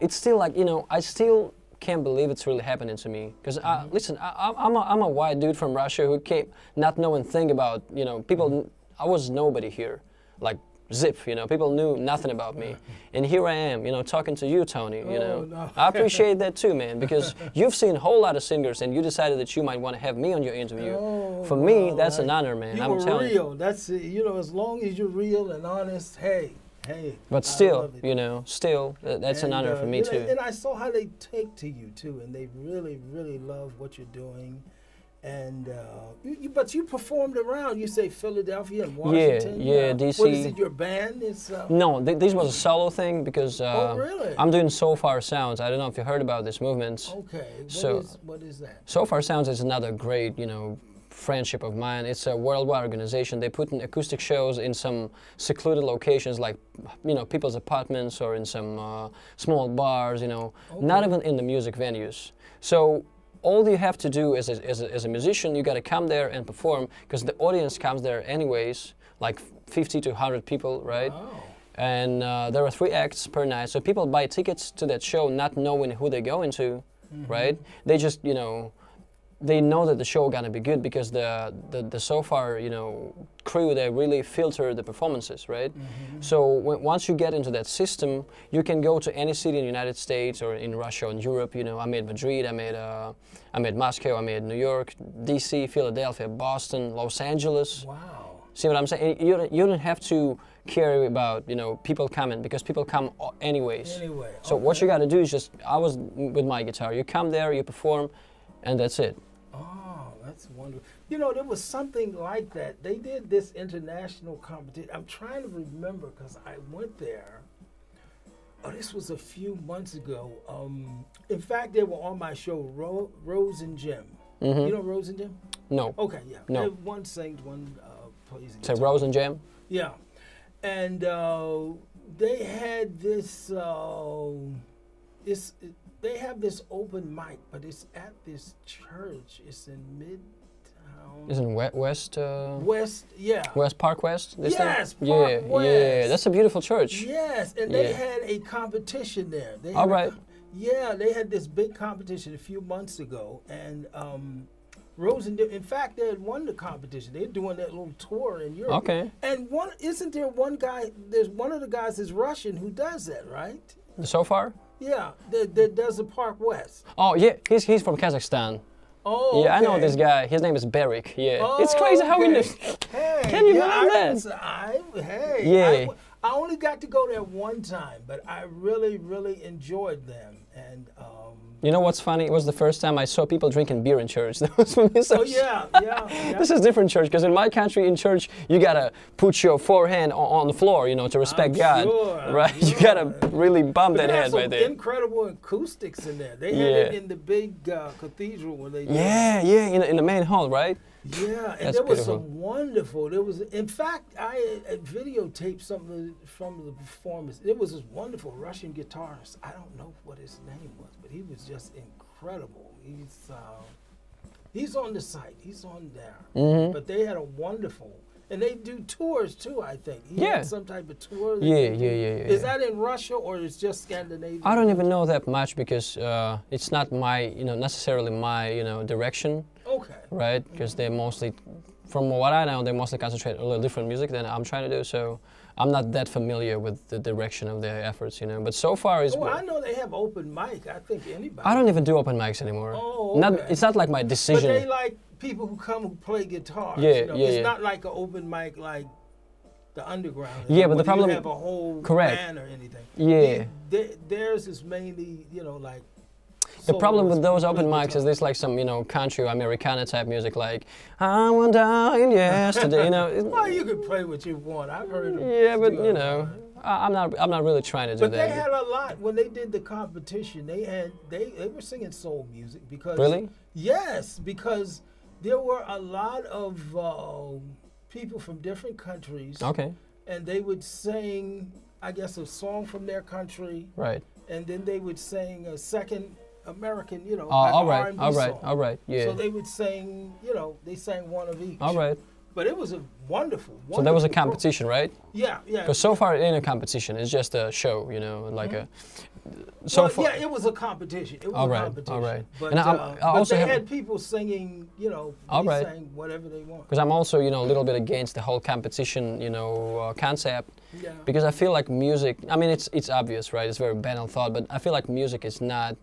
[SPEAKER 3] it's still like, you know, I still can't believe it's really happening to me. Because, listen, I'm a white dude from Russia who came not knowing thing about, you know, people, I was nobody here. Like, zip, you know, people knew nothing about me. And here I am, you know, talking to you, Tony, you know.
[SPEAKER 1] No.
[SPEAKER 3] I appreciate that too, man, because you've seen a whole lot of singers and you decided that you might want to have me on your interview. For me, that's an honor, man.
[SPEAKER 1] I'm telling you. That's it. You know, as long as you're real and honest, hey.
[SPEAKER 3] But still, you know, that's an honor for me too.
[SPEAKER 1] And I saw how they take to you too, and they really, really love what you're doing. And but you performed around. You say Philadelphia and Washington.
[SPEAKER 3] Yeah, DC.
[SPEAKER 1] What is it? Your band? It's
[SPEAKER 3] no. This was a solo thing because
[SPEAKER 1] really?
[SPEAKER 3] I'm doing So Far Sounds. I don't know if you heard about this movement.
[SPEAKER 1] Okay. What is that?
[SPEAKER 3] So Far Sounds is another great, you know, friendship of mine. It's a worldwide organization. They put in acoustic shows in some secluded locations, like, you know, people's apartments or in some small bars. You know, not even in the music venues. So all you have to do as a musician, you got to come there and perform because the audience comes there anyways. like 50 to 100 people, right?
[SPEAKER 1] Wow.
[SPEAKER 3] And there are 3 acts per night, so people buy tickets to that show not knowing who they're going to, right? They just, you know, they know that the show gonna be good because the so far, you know, crew, they really filter the performances, right? So once you get into that system, you can go to any city in the United States or in Russia or in Europe. You know, I made Madrid, I made Moscow, I made New York, DC, Philadelphia, Boston, Los Angeles.
[SPEAKER 1] Wow.
[SPEAKER 3] See what I'm saying? You don't have to care about, you know, people coming, because people come anyways.
[SPEAKER 1] Anyway.
[SPEAKER 3] So what you got to do is just, I was with my guitar. You come there, you perform, and that's it.
[SPEAKER 1] Oh, that's wonderful. You know, there was something like that. They did this international competition. I'm trying to remember because I went there. Oh, this was a few months ago. In fact, they were on my show, Rose and Jim. You know Rose and Jim?
[SPEAKER 3] No.
[SPEAKER 1] Okay, yeah.
[SPEAKER 3] No.
[SPEAKER 1] One sings, one plays.
[SPEAKER 3] Say Rose and Jam?
[SPEAKER 1] Yeah. And they had this, they have this open mic, but it's at this church. It's in Midtown.
[SPEAKER 3] Isn't West?
[SPEAKER 1] West, yeah.
[SPEAKER 3] West Park West?
[SPEAKER 1] Yes,
[SPEAKER 3] thing?
[SPEAKER 1] Park
[SPEAKER 3] Yeah,
[SPEAKER 1] West.
[SPEAKER 3] yeah. That's a beautiful church.
[SPEAKER 1] Yes, and they had a competition there. They had
[SPEAKER 3] All right.
[SPEAKER 1] Yeah, they had this big competition a few months ago, and in fact, they had won the competition. They're doing that little tour in Europe.
[SPEAKER 3] Okay.
[SPEAKER 1] And isn't there one guy? There's one of the guys is Russian who does that, right?
[SPEAKER 3] So far?
[SPEAKER 1] Yeah, that does the Park West.
[SPEAKER 3] Oh yeah, he's from Kazakhstan.
[SPEAKER 1] Oh,
[SPEAKER 3] yeah, I know
[SPEAKER 1] okay.
[SPEAKER 3] this guy. His name is Berik. Yeah,
[SPEAKER 1] Oh,
[SPEAKER 3] it's crazy how we know.
[SPEAKER 1] Hey,
[SPEAKER 3] Can you
[SPEAKER 1] yeah,
[SPEAKER 3] believe that? Yeah.
[SPEAKER 1] I only got to go there one time, but I really, really enjoyed them. And
[SPEAKER 3] you know what's funny? It was the first time I saw people drinking beer in church. That was for me so.
[SPEAKER 1] oh yeah.
[SPEAKER 3] This is different church, because in my country, in church, you gotta put your forehand on the floor, you know, to respect God, right?
[SPEAKER 1] I'm
[SPEAKER 3] You gotta really bump
[SPEAKER 1] But
[SPEAKER 3] that
[SPEAKER 1] they had
[SPEAKER 3] head
[SPEAKER 1] some
[SPEAKER 3] right there.
[SPEAKER 1] incredible acoustics in there. They had it in the big cathedral where they did it.
[SPEAKER 3] Yeah, in the main hall, right?
[SPEAKER 1] Yeah, and
[SPEAKER 3] That's
[SPEAKER 1] there was
[SPEAKER 3] beautiful.
[SPEAKER 1] some wonderful. There was, in fact, I videotaped some from the performance. It was this wonderful Russian guitarist. I don't know what his name was, but he was just incredible. He's on the site. He's on there. But they had a wonderful, and they do tours too. I think he had some type of tour.
[SPEAKER 3] Yeah.
[SPEAKER 1] Is that in Russia or is just Scandinavia?
[SPEAKER 3] I don't even know that much, because it's not my, necessarily my, direction.
[SPEAKER 1] Okay.
[SPEAKER 3] Right, because they mostly, from what I know, they mostly concentrate on a little different music than I'm trying to do. So I'm not that familiar with the direction of their efforts, But so far, it's.
[SPEAKER 1] Oh, I know they have open mic. I think anybody.
[SPEAKER 3] I don't even do open mics anymore.
[SPEAKER 1] Oh, okay.
[SPEAKER 3] It's not like my decision.
[SPEAKER 1] But they like people who come who play guitar.
[SPEAKER 3] Yeah,
[SPEAKER 1] It's not like an open mic like the underground.
[SPEAKER 3] Yeah, but the problem.
[SPEAKER 1] You have a whole
[SPEAKER 3] correct.
[SPEAKER 1] band or anything.
[SPEAKER 3] Yeah.
[SPEAKER 1] Theirs is mainly, like.
[SPEAKER 3] The problem with those open
[SPEAKER 1] play
[SPEAKER 3] mics
[SPEAKER 1] guitar.
[SPEAKER 3] is there's like some, country or Americana type music, like I went down yesterday,
[SPEAKER 1] Well, you can play what you want. I've heard them.
[SPEAKER 3] Yeah, but
[SPEAKER 1] do it.
[SPEAKER 3] I'm not really trying to do
[SPEAKER 1] But
[SPEAKER 3] that.
[SPEAKER 1] they had a lot when they did the competition. They were singing soul music because.
[SPEAKER 3] Really?
[SPEAKER 1] Yes, because there were a lot of people from different countries.
[SPEAKER 3] Okay.
[SPEAKER 1] And they would sing, I guess, a song from their country.
[SPEAKER 3] Right.
[SPEAKER 1] And then they would sing a second American, like
[SPEAKER 3] all
[SPEAKER 1] an
[SPEAKER 3] right,
[SPEAKER 1] R&B
[SPEAKER 3] all right,
[SPEAKER 1] song.
[SPEAKER 3] all right, yeah.
[SPEAKER 1] So they would sing, they sang one of each.
[SPEAKER 3] All right.
[SPEAKER 1] But it was a wonderful.
[SPEAKER 3] So there was a
[SPEAKER 1] program.
[SPEAKER 3] competition, right?
[SPEAKER 1] Yeah.
[SPEAKER 3] Because so far it ain't a competition. It's just a show, like a. So far.
[SPEAKER 1] Yeah, it was a competition. It was
[SPEAKER 3] All
[SPEAKER 1] a
[SPEAKER 3] right,
[SPEAKER 1] competition.
[SPEAKER 3] all right.
[SPEAKER 1] But,
[SPEAKER 3] And I
[SPEAKER 1] but
[SPEAKER 3] also
[SPEAKER 1] they
[SPEAKER 3] have-
[SPEAKER 1] had people singing,
[SPEAKER 3] All
[SPEAKER 1] they
[SPEAKER 3] right.
[SPEAKER 1] sang whatever they want.
[SPEAKER 3] Because I'm also, a little bit against the whole competition, concept.
[SPEAKER 1] Yeah.
[SPEAKER 3] Because I feel like music. I mean, it's obvious, right? It's a very banal thought, but I feel like music is not.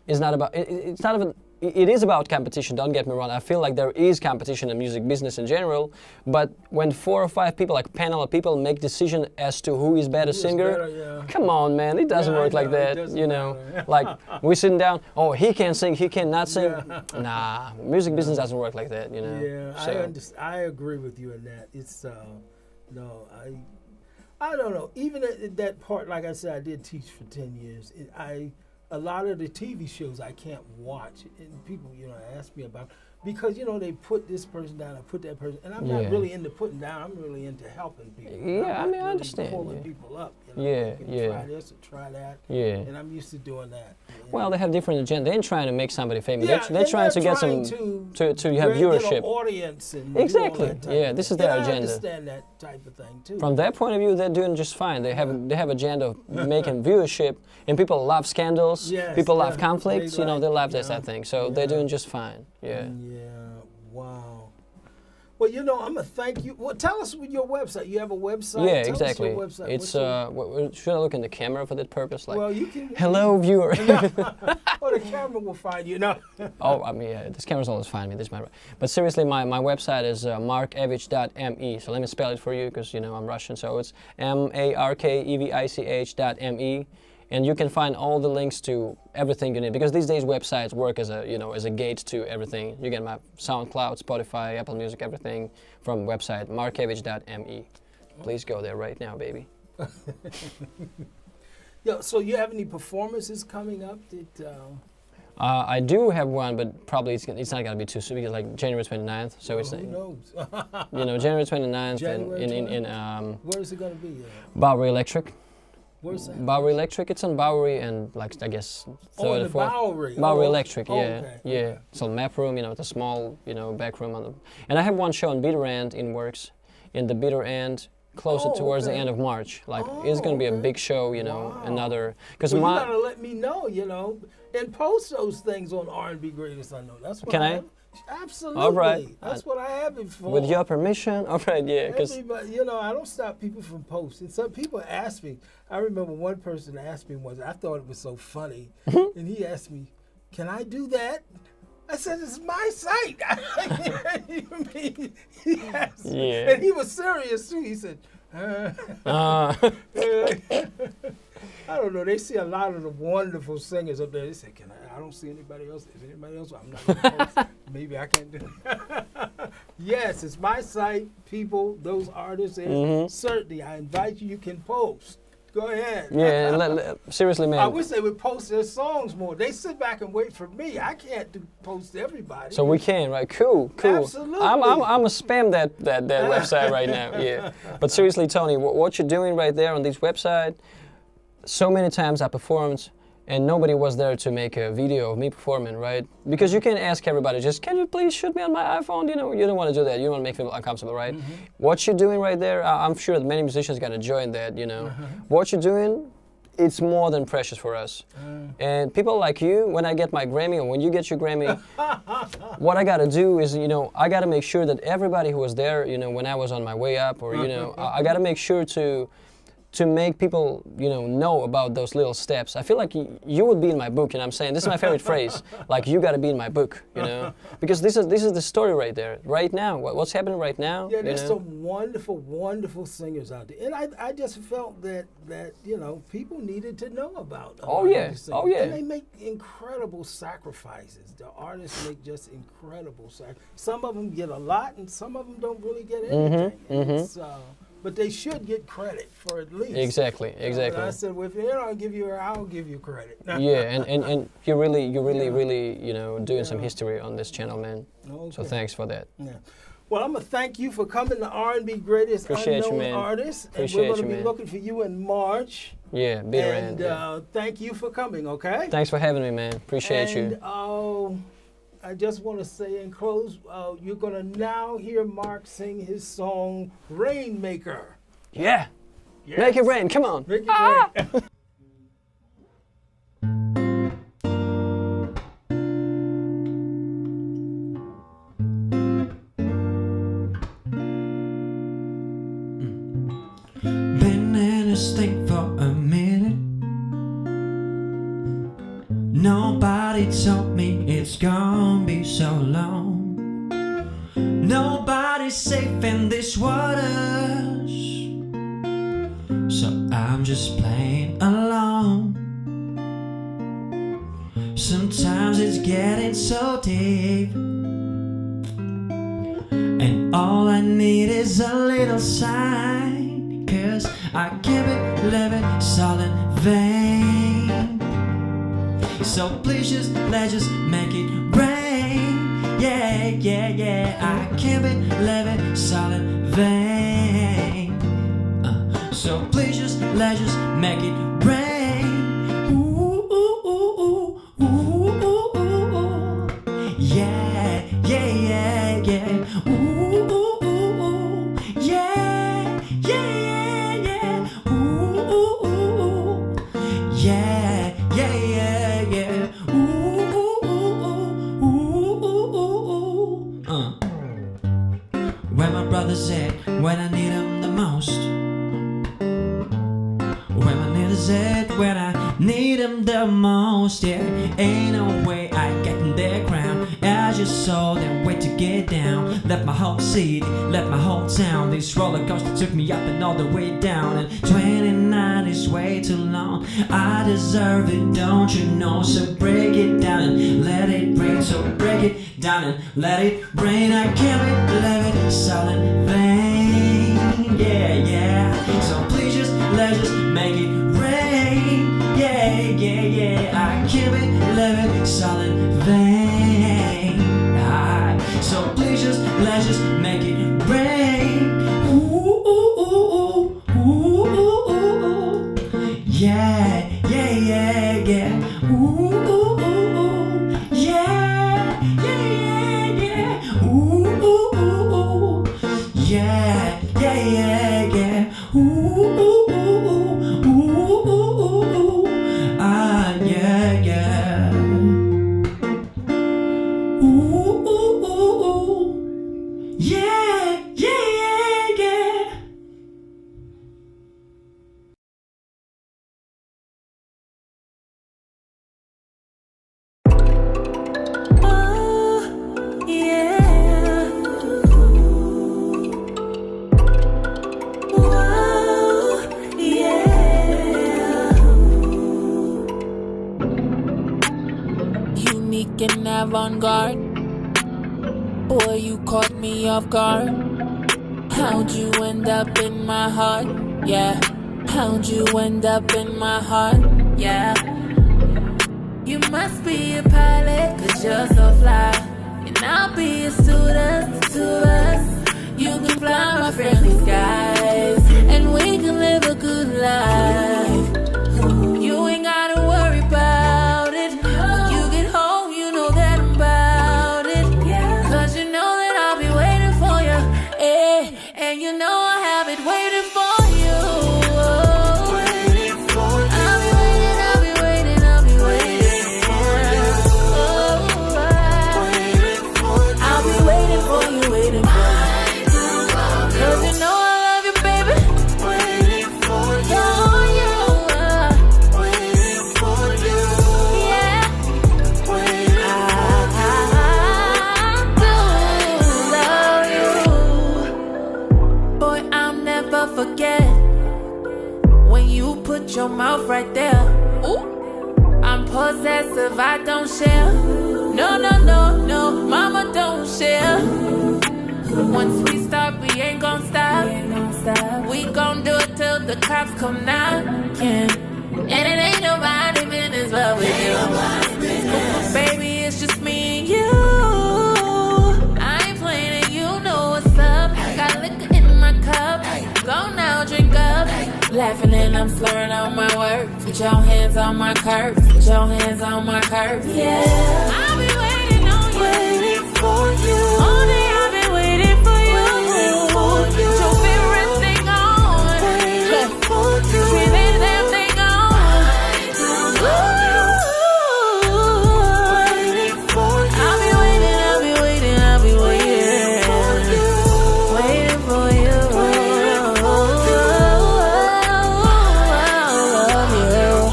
[SPEAKER 3] It's not about. It's not even. It is about competition, don't get me wrong. I feel like there is competition in music business in general, but when 4 or 5 people, like panel of people, make decision as to who is better singer, come on, man, it doesn't work like that, Like, we're sitting down, oh, he can sing, he cannot sing. Nah, music business doesn't work like that,
[SPEAKER 1] Yeah,
[SPEAKER 3] So.
[SPEAKER 1] I agree with you in that. It's, I don't know. Even at that part, like I said, I did teach for 10 years. A lot of the TV shows I can't watch, and people, ask me about. because you know they put this person down, or put that person, and I'm
[SPEAKER 3] Yeah.
[SPEAKER 1] not really into putting down. I'm really into helping people.
[SPEAKER 3] Yeah,
[SPEAKER 1] I'm
[SPEAKER 3] I mean,
[SPEAKER 1] not
[SPEAKER 3] I
[SPEAKER 1] really
[SPEAKER 3] understand,
[SPEAKER 1] pulling
[SPEAKER 3] yeah.
[SPEAKER 1] people up. You know?
[SPEAKER 3] Yeah,
[SPEAKER 1] You can
[SPEAKER 3] yeah.
[SPEAKER 1] Try this or try that.
[SPEAKER 3] Yeah.
[SPEAKER 1] And I'm used to doing that. you
[SPEAKER 3] Well,
[SPEAKER 1] know?
[SPEAKER 3] they have different agenda. They ain't trying to make somebody famous.
[SPEAKER 1] Yeah,
[SPEAKER 3] they're
[SPEAKER 1] and
[SPEAKER 3] trying to get
[SPEAKER 1] trying
[SPEAKER 3] some
[SPEAKER 1] to
[SPEAKER 3] have
[SPEAKER 1] get an
[SPEAKER 3] viewership.
[SPEAKER 1] audience and do all
[SPEAKER 3] Exactly.
[SPEAKER 1] that type
[SPEAKER 3] Yeah,
[SPEAKER 1] of
[SPEAKER 3] this
[SPEAKER 1] thing.
[SPEAKER 3] is their
[SPEAKER 1] And
[SPEAKER 3] agenda.
[SPEAKER 1] I understand that type of thing too.
[SPEAKER 3] From their point of view, they're doing just fine. They have agenda of making viewership, and people love scandals.
[SPEAKER 1] Yes,
[SPEAKER 3] people
[SPEAKER 1] yeah.
[SPEAKER 3] love conflicts. You know, they love that
[SPEAKER 1] yeah.
[SPEAKER 3] type of thing. So they're doing just fine. Yeah.
[SPEAKER 1] Yeah. Wow. Well, you know, I'm gonna thank you. Well, tell us your website. You have a website.
[SPEAKER 3] Yeah,
[SPEAKER 1] Tell
[SPEAKER 3] exactly.
[SPEAKER 1] Us your website.
[SPEAKER 3] It's
[SPEAKER 1] What's your-
[SPEAKER 3] should I look in the camera for that purpose? Like,
[SPEAKER 1] well, you can.
[SPEAKER 3] hello, viewer.
[SPEAKER 1] Or the camera will find you. No.
[SPEAKER 3] Oh, I mean, yeah, this camera's always finding me. This is my, but seriously, my website is markevich.me. So let me spell it for you, because you know I'm Russian. So it's markevich.me, and you can find all the links to everything you need. Because these days websites work as a as a gate to everything. You get my SoundCloud, Spotify, Apple Music, everything from website markevich.me. Please go there right now, baby.
[SPEAKER 1] Yeah. So you have any performances coming up that?
[SPEAKER 3] I do have one, but probably it's not gonna be too soon, because like January 29th. So it's
[SPEAKER 1] Who knows?
[SPEAKER 3] January 29th
[SPEAKER 1] January
[SPEAKER 3] in
[SPEAKER 1] Where is it gonna be?
[SPEAKER 3] Bowery Electric.
[SPEAKER 1] Where's that?
[SPEAKER 3] Bowery Electric. It's on Bowery and like I guess
[SPEAKER 1] Oh, in
[SPEAKER 3] third or
[SPEAKER 1] the
[SPEAKER 3] fourth.
[SPEAKER 1] Bowery.
[SPEAKER 3] Bowery
[SPEAKER 1] Oh,
[SPEAKER 3] Electric.
[SPEAKER 1] oh,
[SPEAKER 3] Yeah,
[SPEAKER 1] okay,
[SPEAKER 3] yeah.
[SPEAKER 1] okay.
[SPEAKER 3] It's a map room. It's a small back room on the. And I have one show in Bitter End in works, in the Bitter End, closer
[SPEAKER 1] Oh,
[SPEAKER 3] towards the
[SPEAKER 1] okay.
[SPEAKER 3] end of March. Like it's gonna be a
[SPEAKER 1] okay.
[SPEAKER 3] big show.
[SPEAKER 1] Wow.
[SPEAKER 3] Another because
[SPEAKER 1] Well,
[SPEAKER 3] my.
[SPEAKER 1] you gotta let me know, and post those things on R&B Greatest I Know. That's what
[SPEAKER 3] Can I?
[SPEAKER 1] have. Absolutely.
[SPEAKER 3] All right.
[SPEAKER 1] That's what I have it for.
[SPEAKER 3] With your permission, all right, yeah, because
[SPEAKER 1] Everybody, I don't stop people from posting. Some people ask me. I remember one person asked me once. I thought it was so funny, and he asked me, "Can I do that?" I said, "It's my site." Yes.
[SPEAKER 3] Yeah.
[SPEAKER 1] And he was serious too. He said, I don't know. They see a lot of the wonderful singers up there. They say, "Can I? I don't see anybody else. Is anybody else? I'm not gonna post. Maybe I can't do it." Yes, it's my site. People, those artists, and certainly I invite you. You can post. Go ahead.
[SPEAKER 3] yeah, seriously, man.
[SPEAKER 1] I wish they would post their songs more. They sit back and wait for me. I can't post everybody.
[SPEAKER 3] So we can, right? Cool.
[SPEAKER 1] Absolutely.
[SPEAKER 3] I'm gonna spam that website right now. Yeah. But seriously, Tony, what you're doing right there on this website, so many times I performed and nobody was there to make a video of me performing, right? Because you can ask everybody, just can you please shoot me on my iPhone? You don't want to do that. You don't want to make people uncomfortable, right? What you're doing right there, I'm sure that many musicians gonna join that. What you're doing, it's more than precious for us. And people like you, when I get my Grammy or when you get your Grammy, what I gotta do is, I gotta make sure that everybody who was there, when I was on my way up, or I gotta make sure to make people, know about those little steps. I feel like you would be in my book, what I'm saying? This is my favorite phrase. Like, you gotta be in my book, Because this is the story right there. Right now, what's happening right now.
[SPEAKER 1] Yeah, there's some wonderful, wonderful singers out there. And I just felt that people needed to know about a lot of these singers.
[SPEAKER 3] Oh, yeah.
[SPEAKER 1] And they make incredible sacrifices. The artists make just incredible sacrifices. Some of them get a lot, and some of them don't really get anything. And it's, but they should get credit for at least.
[SPEAKER 3] Exactly.
[SPEAKER 1] And I said, well, if they don't give you, I'll give you credit.
[SPEAKER 3] Yeah, and you're really doing some history on this channel, man.
[SPEAKER 1] Okay.
[SPEAKER 3] So thanks for that.
[SPEAKER 1] Yeah. Well, I'm gonna thank you for coming to R&B Greatest
[SPEAKER 3] Appreciate you,
[SPEAKER 1] Unknown
[SPEAKER 3] man.
[SPEAKER 1] Artists,
[SPEAKER 3] Appreciate
[SPEAKER 1] and we're gonna
[SPEAKER 3] you,
[SPEAKER 1] be
[SPEAKER 3] man.
[SPEAKER 1] looking for you in March.
[SPEAKER 3] Yeah, Bitter
[SPEAKER 1] And
[SPEAKER 3] End. Yeah.
[SPEAKER 1] thank you for coming. Okay.
[SPEAKER 3] Thanks for having me, man. Appreciate
[SPEAKER 1] and,
[SPEAKER 3] you.
[SPEAKER 1] I just want to say in close, you're gonna now hear Mark sing his song "Rainmaker."
[SPEAKER 3] Yeah.
[SPEAKER 1] Yes.
[SPEAKER 3] Make it rain. Come on.
[SPEAKER 1] Make it rain.
[SPEAKER 2] Been in this thing for a minute. Nobody told me it's gonna be so long. Nobody's safe in these waters, so I'm just playing along. Sometimes it's getting so deep, and all I need is a little sign, 'cause I keep it living solid vein. So please let's just make it rain. yeah, yeah, yeah. I keep it, live it, solid vein. So please let's just make it rain. Ooh, ooh, ooh, ooh, ooh, ooh, ooh. Yeah, yeah, yeah, yeah. Ooh, ooh, ooh, ooh. Yeah, yeah, yeah, yeah. Ooh, ooh, ooh, ooh. Yeah, yeah, yeah, yeah. Ooh, ooh, ooh, ooh, ooh, ooh, ooh. Where my brother's at when I need him the most. Where my niggas at when I need them the most. Yeah, ain't no way I get in their ground. I just saw them wait to get down. Left my whole city, left my whole town. This roller coaster took me up and all the way down. And 29 is way too long. I deserve it, don't you know? So break it down and let it rain. So break it down and let it rain. I can't believe it, solid vein. Yeah, yeah. So please let's just make it rain. Yeah, yeah, yeah. I keep it, live it, solid vein. So please let's just make it rain. Ooh, ooh, ooh, ooh, ooh, ooh, ooh. Yeah, yeah, yeah, yeah. Ooh, ooh, ooh, ooh. Yeah, yeah, yeah, yeah. Ooh, ooh, ooh, ooh. Yeah, yeah, yeah, yeah. Ooh, ooh, ooh, ooh, ooh, ooh, ooh. Ah, yeah, yeah. Ooh, ooh, ooh, ooh. Yeah, yeah, yeah, yeah. Oh, yeah. Whoa, yeah.
[SPEAKER 4] Unique and avant-garde. Boy, you caught me off guard. How'd you end up in my heart? Yeah. How'd you end up in my heart? Yeah. You must be a pilot, 'cause you're so fly. And I'll be a student to us. You can fly my friendly skies, and we can live a good life. You ain't gotta worry about it. You get home, you know that I'm about it. 'Cause you know that I'll be waiting for you. And you know I have it waiting for you.
[SPEAKER 2] Waiting for you.
[SPEAKER 4] I'll be waiting, I'll be waiting, I'll be waiting for you.
[SPEAKER 2] Waiting for you.
[SPEAKER 4] I'll be waiting for you, waiting for you. 'Cause you know I love you, baby.
[SPEAKER 2] Waiting for you.
[SPEAKER 4] Oh, you.
[SPEAKER 2] Waiting for you.
[SPEAKER 4] Yeah.
[SPEAKER 2] Waiting
[SPEAKER 4] I do love you. Boy, I'll never forget when you put your mouth right there. Ooh. I'm possessive, I don't share. No, no, no, no, mama don't share. Once we start, we ain't gon' stop. We gon' do it till the cops come knocking. And it ain't nobody business but with you. Baby, it's just me and you. I ain't playing and you know what's up. Got liquor in my cup. Go now, drink up. Laughing and I'm slurring on my words. Put your hands on my curves. Put your hands on my curves. Yeah. I'll be waiting on you.
[SPEAKER 2] Waiting for you.
[SPEAKER 4] All day I've been waiting for you.
[SPEAKER 2] Waiting for you.
[SPEAKER 4] Put your favorite thing on.
[SPEAKER 2] Waiting for you.
[SPEAKER 4] Keep that damn thing on.
[SPEAKER 2] Waiting for you.
[SPEAKER 4] I'll be waiting, I'll be waiting, I'll be waiting. Waiting for you.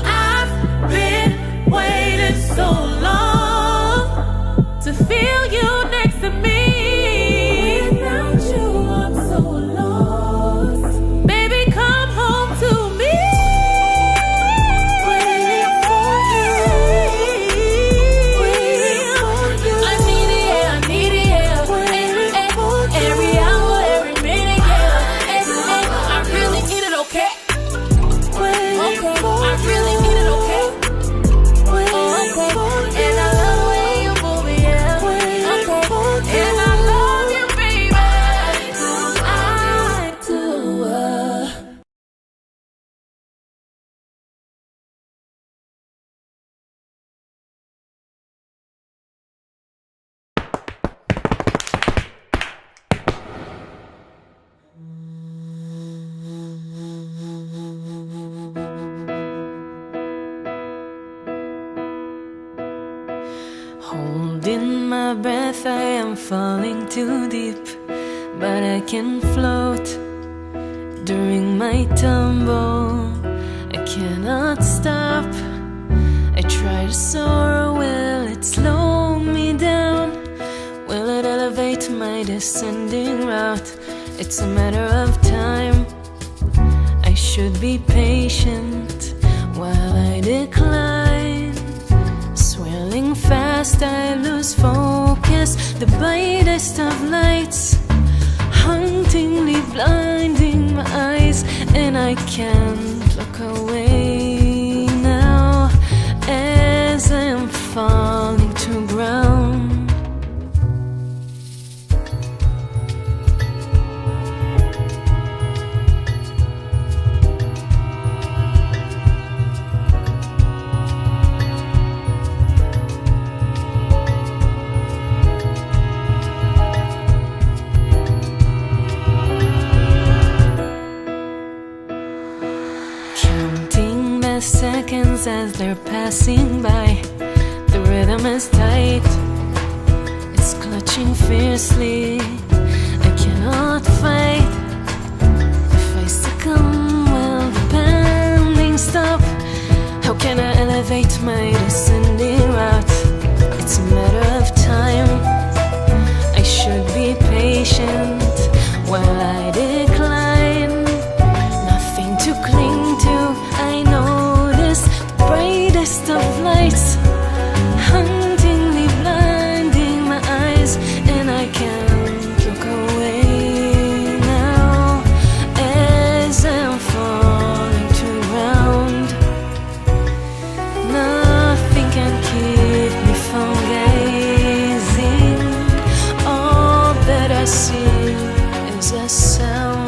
[SPEAKER 4] I've been waiting so long to feel you next to me.
[SPEAKER 5] my breath, I am falling too deep, but I can float during my tumble. I cannot stop. I try to soar, will it slow me down? Will it elevate my descending route? It's a matter of time. I should be patient while I decline. Swirling fast, I lose focus. The brightest of lights hauntingly blinding my eyes, and I can't look away now as I am falling to ground. Seconds as they're passing by, the rhythm is tight, it's clutching fiercely. I cannot fight. If I succumb, will the pounding stop? How can I elevate my descending route? It's a matter of time. I should be patient while I decline. Nothing to cling to, I know. Brightest of lights hauntingly blinding my eyes, and I can't look away now as I'm falling to ground. Nothing can keep me from gazing. All that I see is a sound.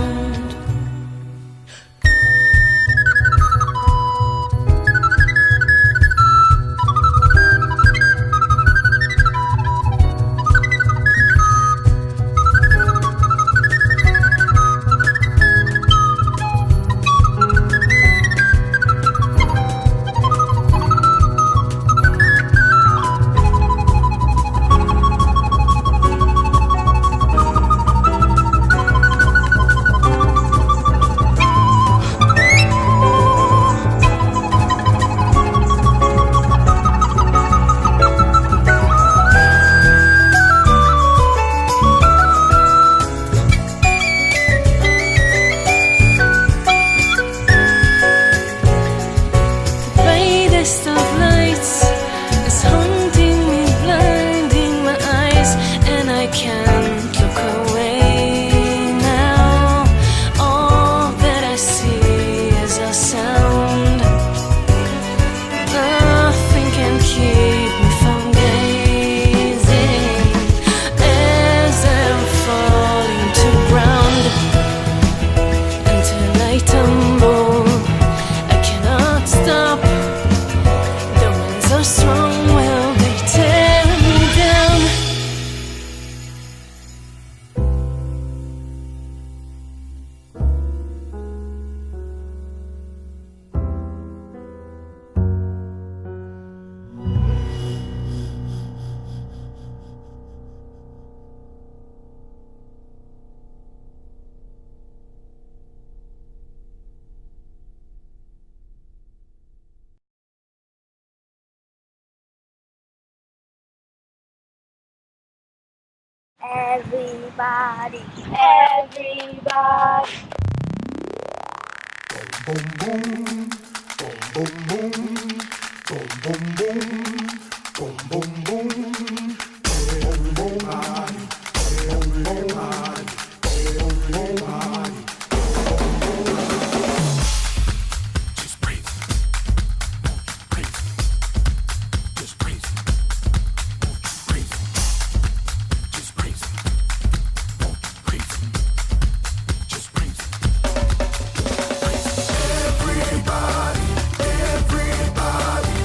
[SPEAKER 6] Everybody, everybody.
[SPEAKER 7] Boom boom boom boom boom boom boom boom boom boom boom. Everybody, everybody, everybody. Just breathe, breathe, just breathe, breathe, just breathe, breathe, just breathe. Everybody, everybody,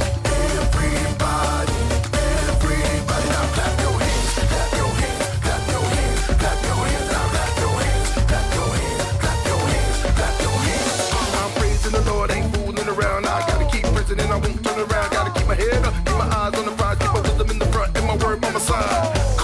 [SPEAKER 7] everybody, everybody. Now clap your hands, clap your hands, clap your hands, clap your hands. Now clap your hands, clap your hands, clap your hands, clap your hands. I'm praising the Lord, ain't fooling around. I gotta keep praising and I won't turn around. Gotta keep my head up, keep my eyes on the prize, keep my wisdom in the front and my word by my side.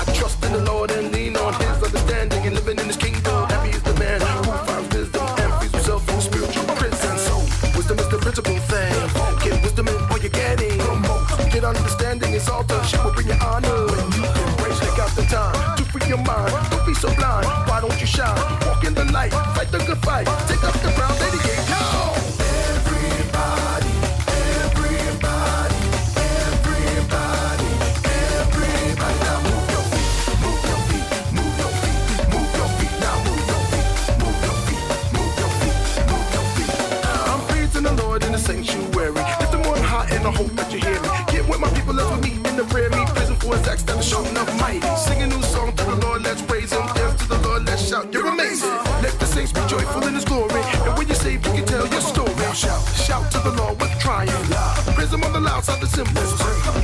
[SPEAKER 7] hope that you hear me. Get with my people as we meet in the prayer meet. Prison for his acts that are showing up mighty. Sing a new song to the Lord, let's praise him. Dance to the Lord, let's shout, you're amazing. Let the saints be joyful in his glory. And when you're saved, you can tell your story. Shout to the Lord with triumph. Praise him on the loud side, the cymbals.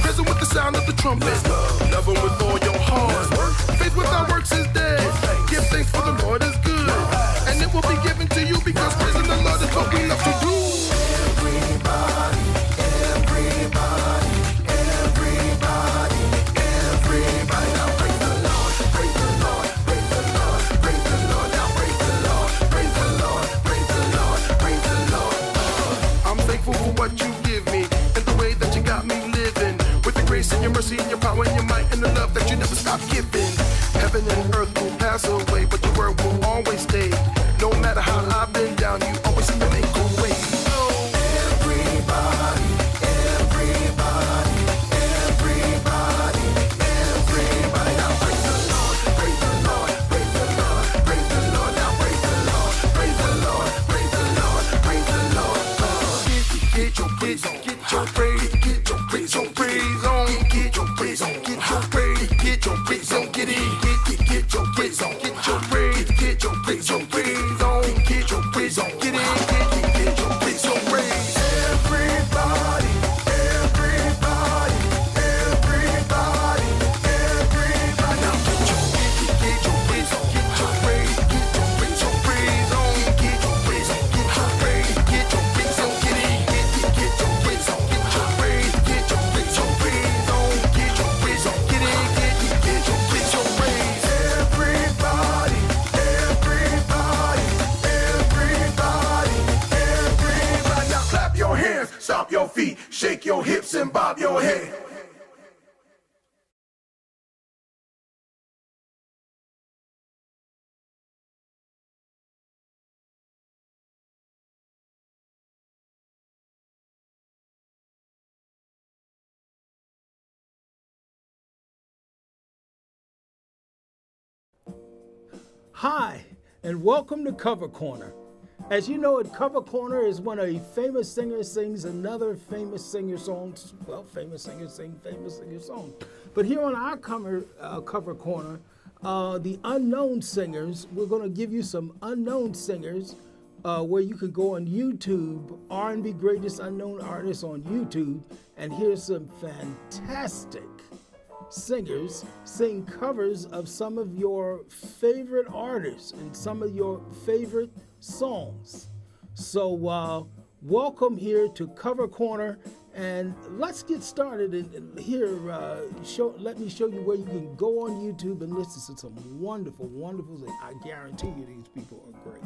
[SPEAKER 7] Praise him with the sound of the trumpet. Love him with all your heart. Faith without works is dead. Give thanks for the Lord is good. And it will be given to you because praising the Lord is what we love to do. Everybody, everybody, everybody, everybody. Now praise the Lord, praise the Lord, praise the Lord, praise the Lord. Now praise the Lord, praise the Lord, praise the Lord, praise the Lord. I'm thankful for what you give me and the way that you got me living. With the grace and your mercy and your power and your might and the love that you never stop giving. Heaven and earth will pass away, but your word will always stay. No matter how I've been down, you always seem to make a way. Everybody, everybody, everybody, everybody. Now praise the Lord, praise the Lord, praise the Lord, praise the Lord. Now praise the Lord, praise the Lord, praise the Lord, praise the Lord. Get your praise on, get your praise, get your praise on, praise on, get your praise on, get your praise, get your praise on, get in, get your praise on, get your praise, get your praise on, praise on, get your praise on, get in, get your praise on, praise. Everybody, everybody, everybody, everybody. Now get your praise on, get your praise, get your praise on, praise on, get your praise on, get your praise, get your praise on, get in, get your praise on, get your praise, get your praise on, praise on, get your praise on, get in, get your praise on, praise. Everybody, everybody, everybody, everybody. Now clap your hands, stomp your feet, shake your hips and bob your head.
[SPEAKER 1] Hi, and welcome to Cover Corner. As you know, at Cover Corner is when a famous singer sings another famous singer song. Well, famous singers sing famous singer songs. But here on our Cover Corner, the unknown singers, we're going to give you some unknown singers where you can go on YouTube, R&B Greatest Unknown Artists on YouTube, and hear some fantastic singers sing covers of some of your favorite artists and some of your favorite songs. So welcome here to Cover Corner, and let's get started. And here, let me show you where you can go on YouTube and listen to some wonderful, wonderful things. I guarantee you these people are great.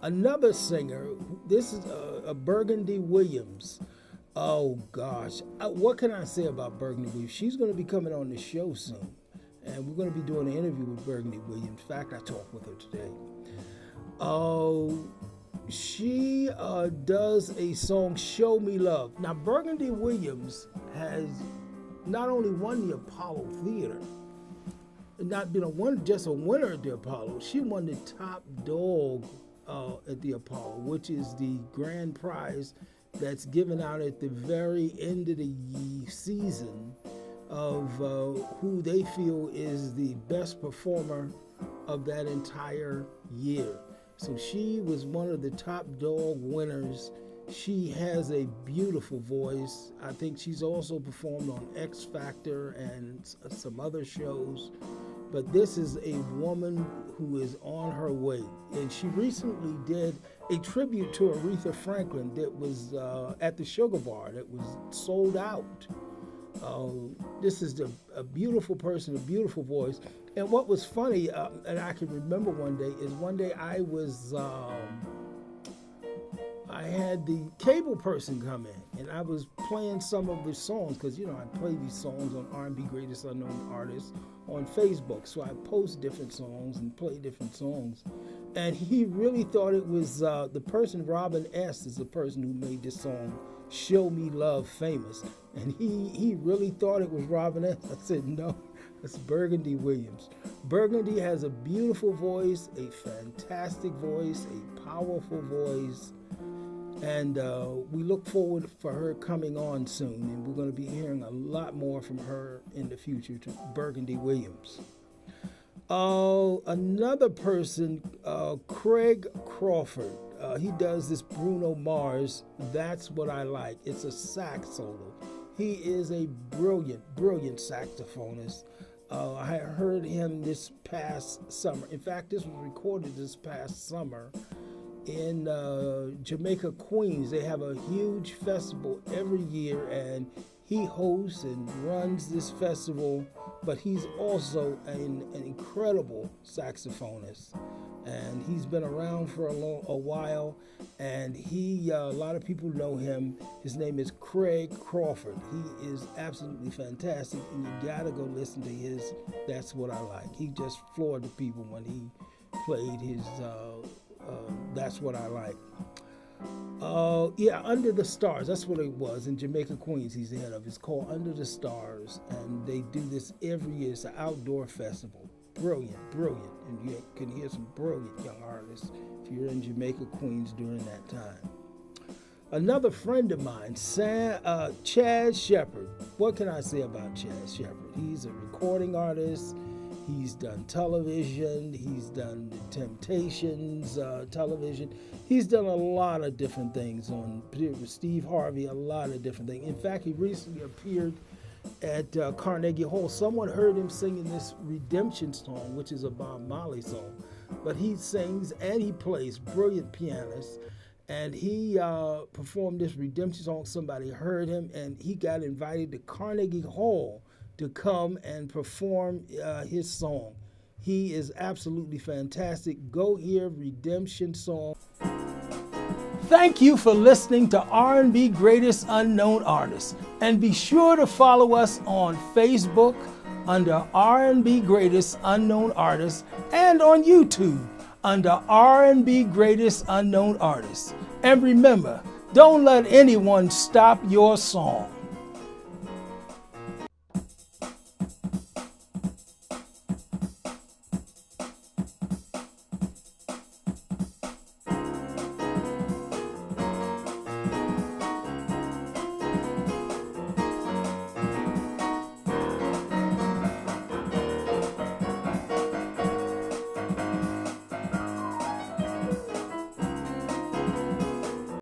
[SPEAKER 1] Another singer, this is a Burgundy Williams. Oh gosh, what can I say about Burgundy Williams? She's going to be coming on the show soon, and we're going to be doing an interview with Burgundy Williams. In fact, I talked with her today. She does a song, Show Me Love. Now, Burgundy Williams has not only won the Apollo Theater, not been just a winner at the Apollo, she won the top dog at the Apollo, which is the grand prize that's given out at the very end of the season of who they feel is the best performer of that entire year. So she was one of the top dog winners. She has a beautiful voice. I think she's also performed on X Factor and some other shows. But this is a woman who is on her way. And she recently did a tribute to Aretha Franklin that was at the Sugar Bar that was sold out. This is a beautiful person, a beautiful voice. And what was funny, and I can remember one day, is one day I had the cable person come in, and I was playing some of the songs, because, you know, I play these songs on R&B Greatest Unknown Artists on Facebook. So I post different songs and play different songs. And he really thought it was the person, Robin S. is the person who made this song, Show Me Love, famous. And he really thought it was Robin S. I said, no, it's Burgundy Williams. Burgundy has a beautiful voice, a fantastic voice, a powerful voice. And we look forward for her coming on soon, and we're going to be hearing a lot more from her in the future, to Burgundy Williams. Another person, Craig Crawford. He does this Bruno Mars, That's What I Like. It's a sax solo. He is a brilliant, brilliant saxophonist. I heard him this past summer. In fact, this was recorded this past summer in Jamaica, Queens. They have a huge festival every year, and he hosts and runs this festival, but he's also an incredible saxophonist. And he's been around for a while, and a lot of people know him. His name is Craig Crawford. He is absolutely fantastic, and you gotta go listen to his That's What I Like. He just floored the people when he played his That's What I Like. Under the Stars, that's what it was, in Jamaica, Queens. He's the head of it. It's called Under the Stars, and they do this every year. It's an outdoor festival. Brilliant, brilliant, and you can hear some brilliant young artists if you're in Jamaica, Queens during that time. Another friend of mine, Chad Shepard. What can I say about Chad Shepard? He's a recording artist. He's done television. He's done the Temptations television. He's done a lot of different things on Steve Harvey, a lot of different things. In fact, he recently appeared at Carnegie Hall. Someone heard him singing this Redemption song, which is a Bob Marley song. But he sings and he plays, brilliant pianist. And he performed this Redemption song. Somebody heard him, and he got invited to Carnegie Hall to come and perform his song. He is absolutely fantastic. Go hear Redemption song. Thank you for listening to R&B Greatest Unknown Artists. And be sure to follow us on Facebook under R&B Greatest Unknown Artists and on YouTube under R&B Greatest Unknown Artists. And remember, don't let anyone stop your song.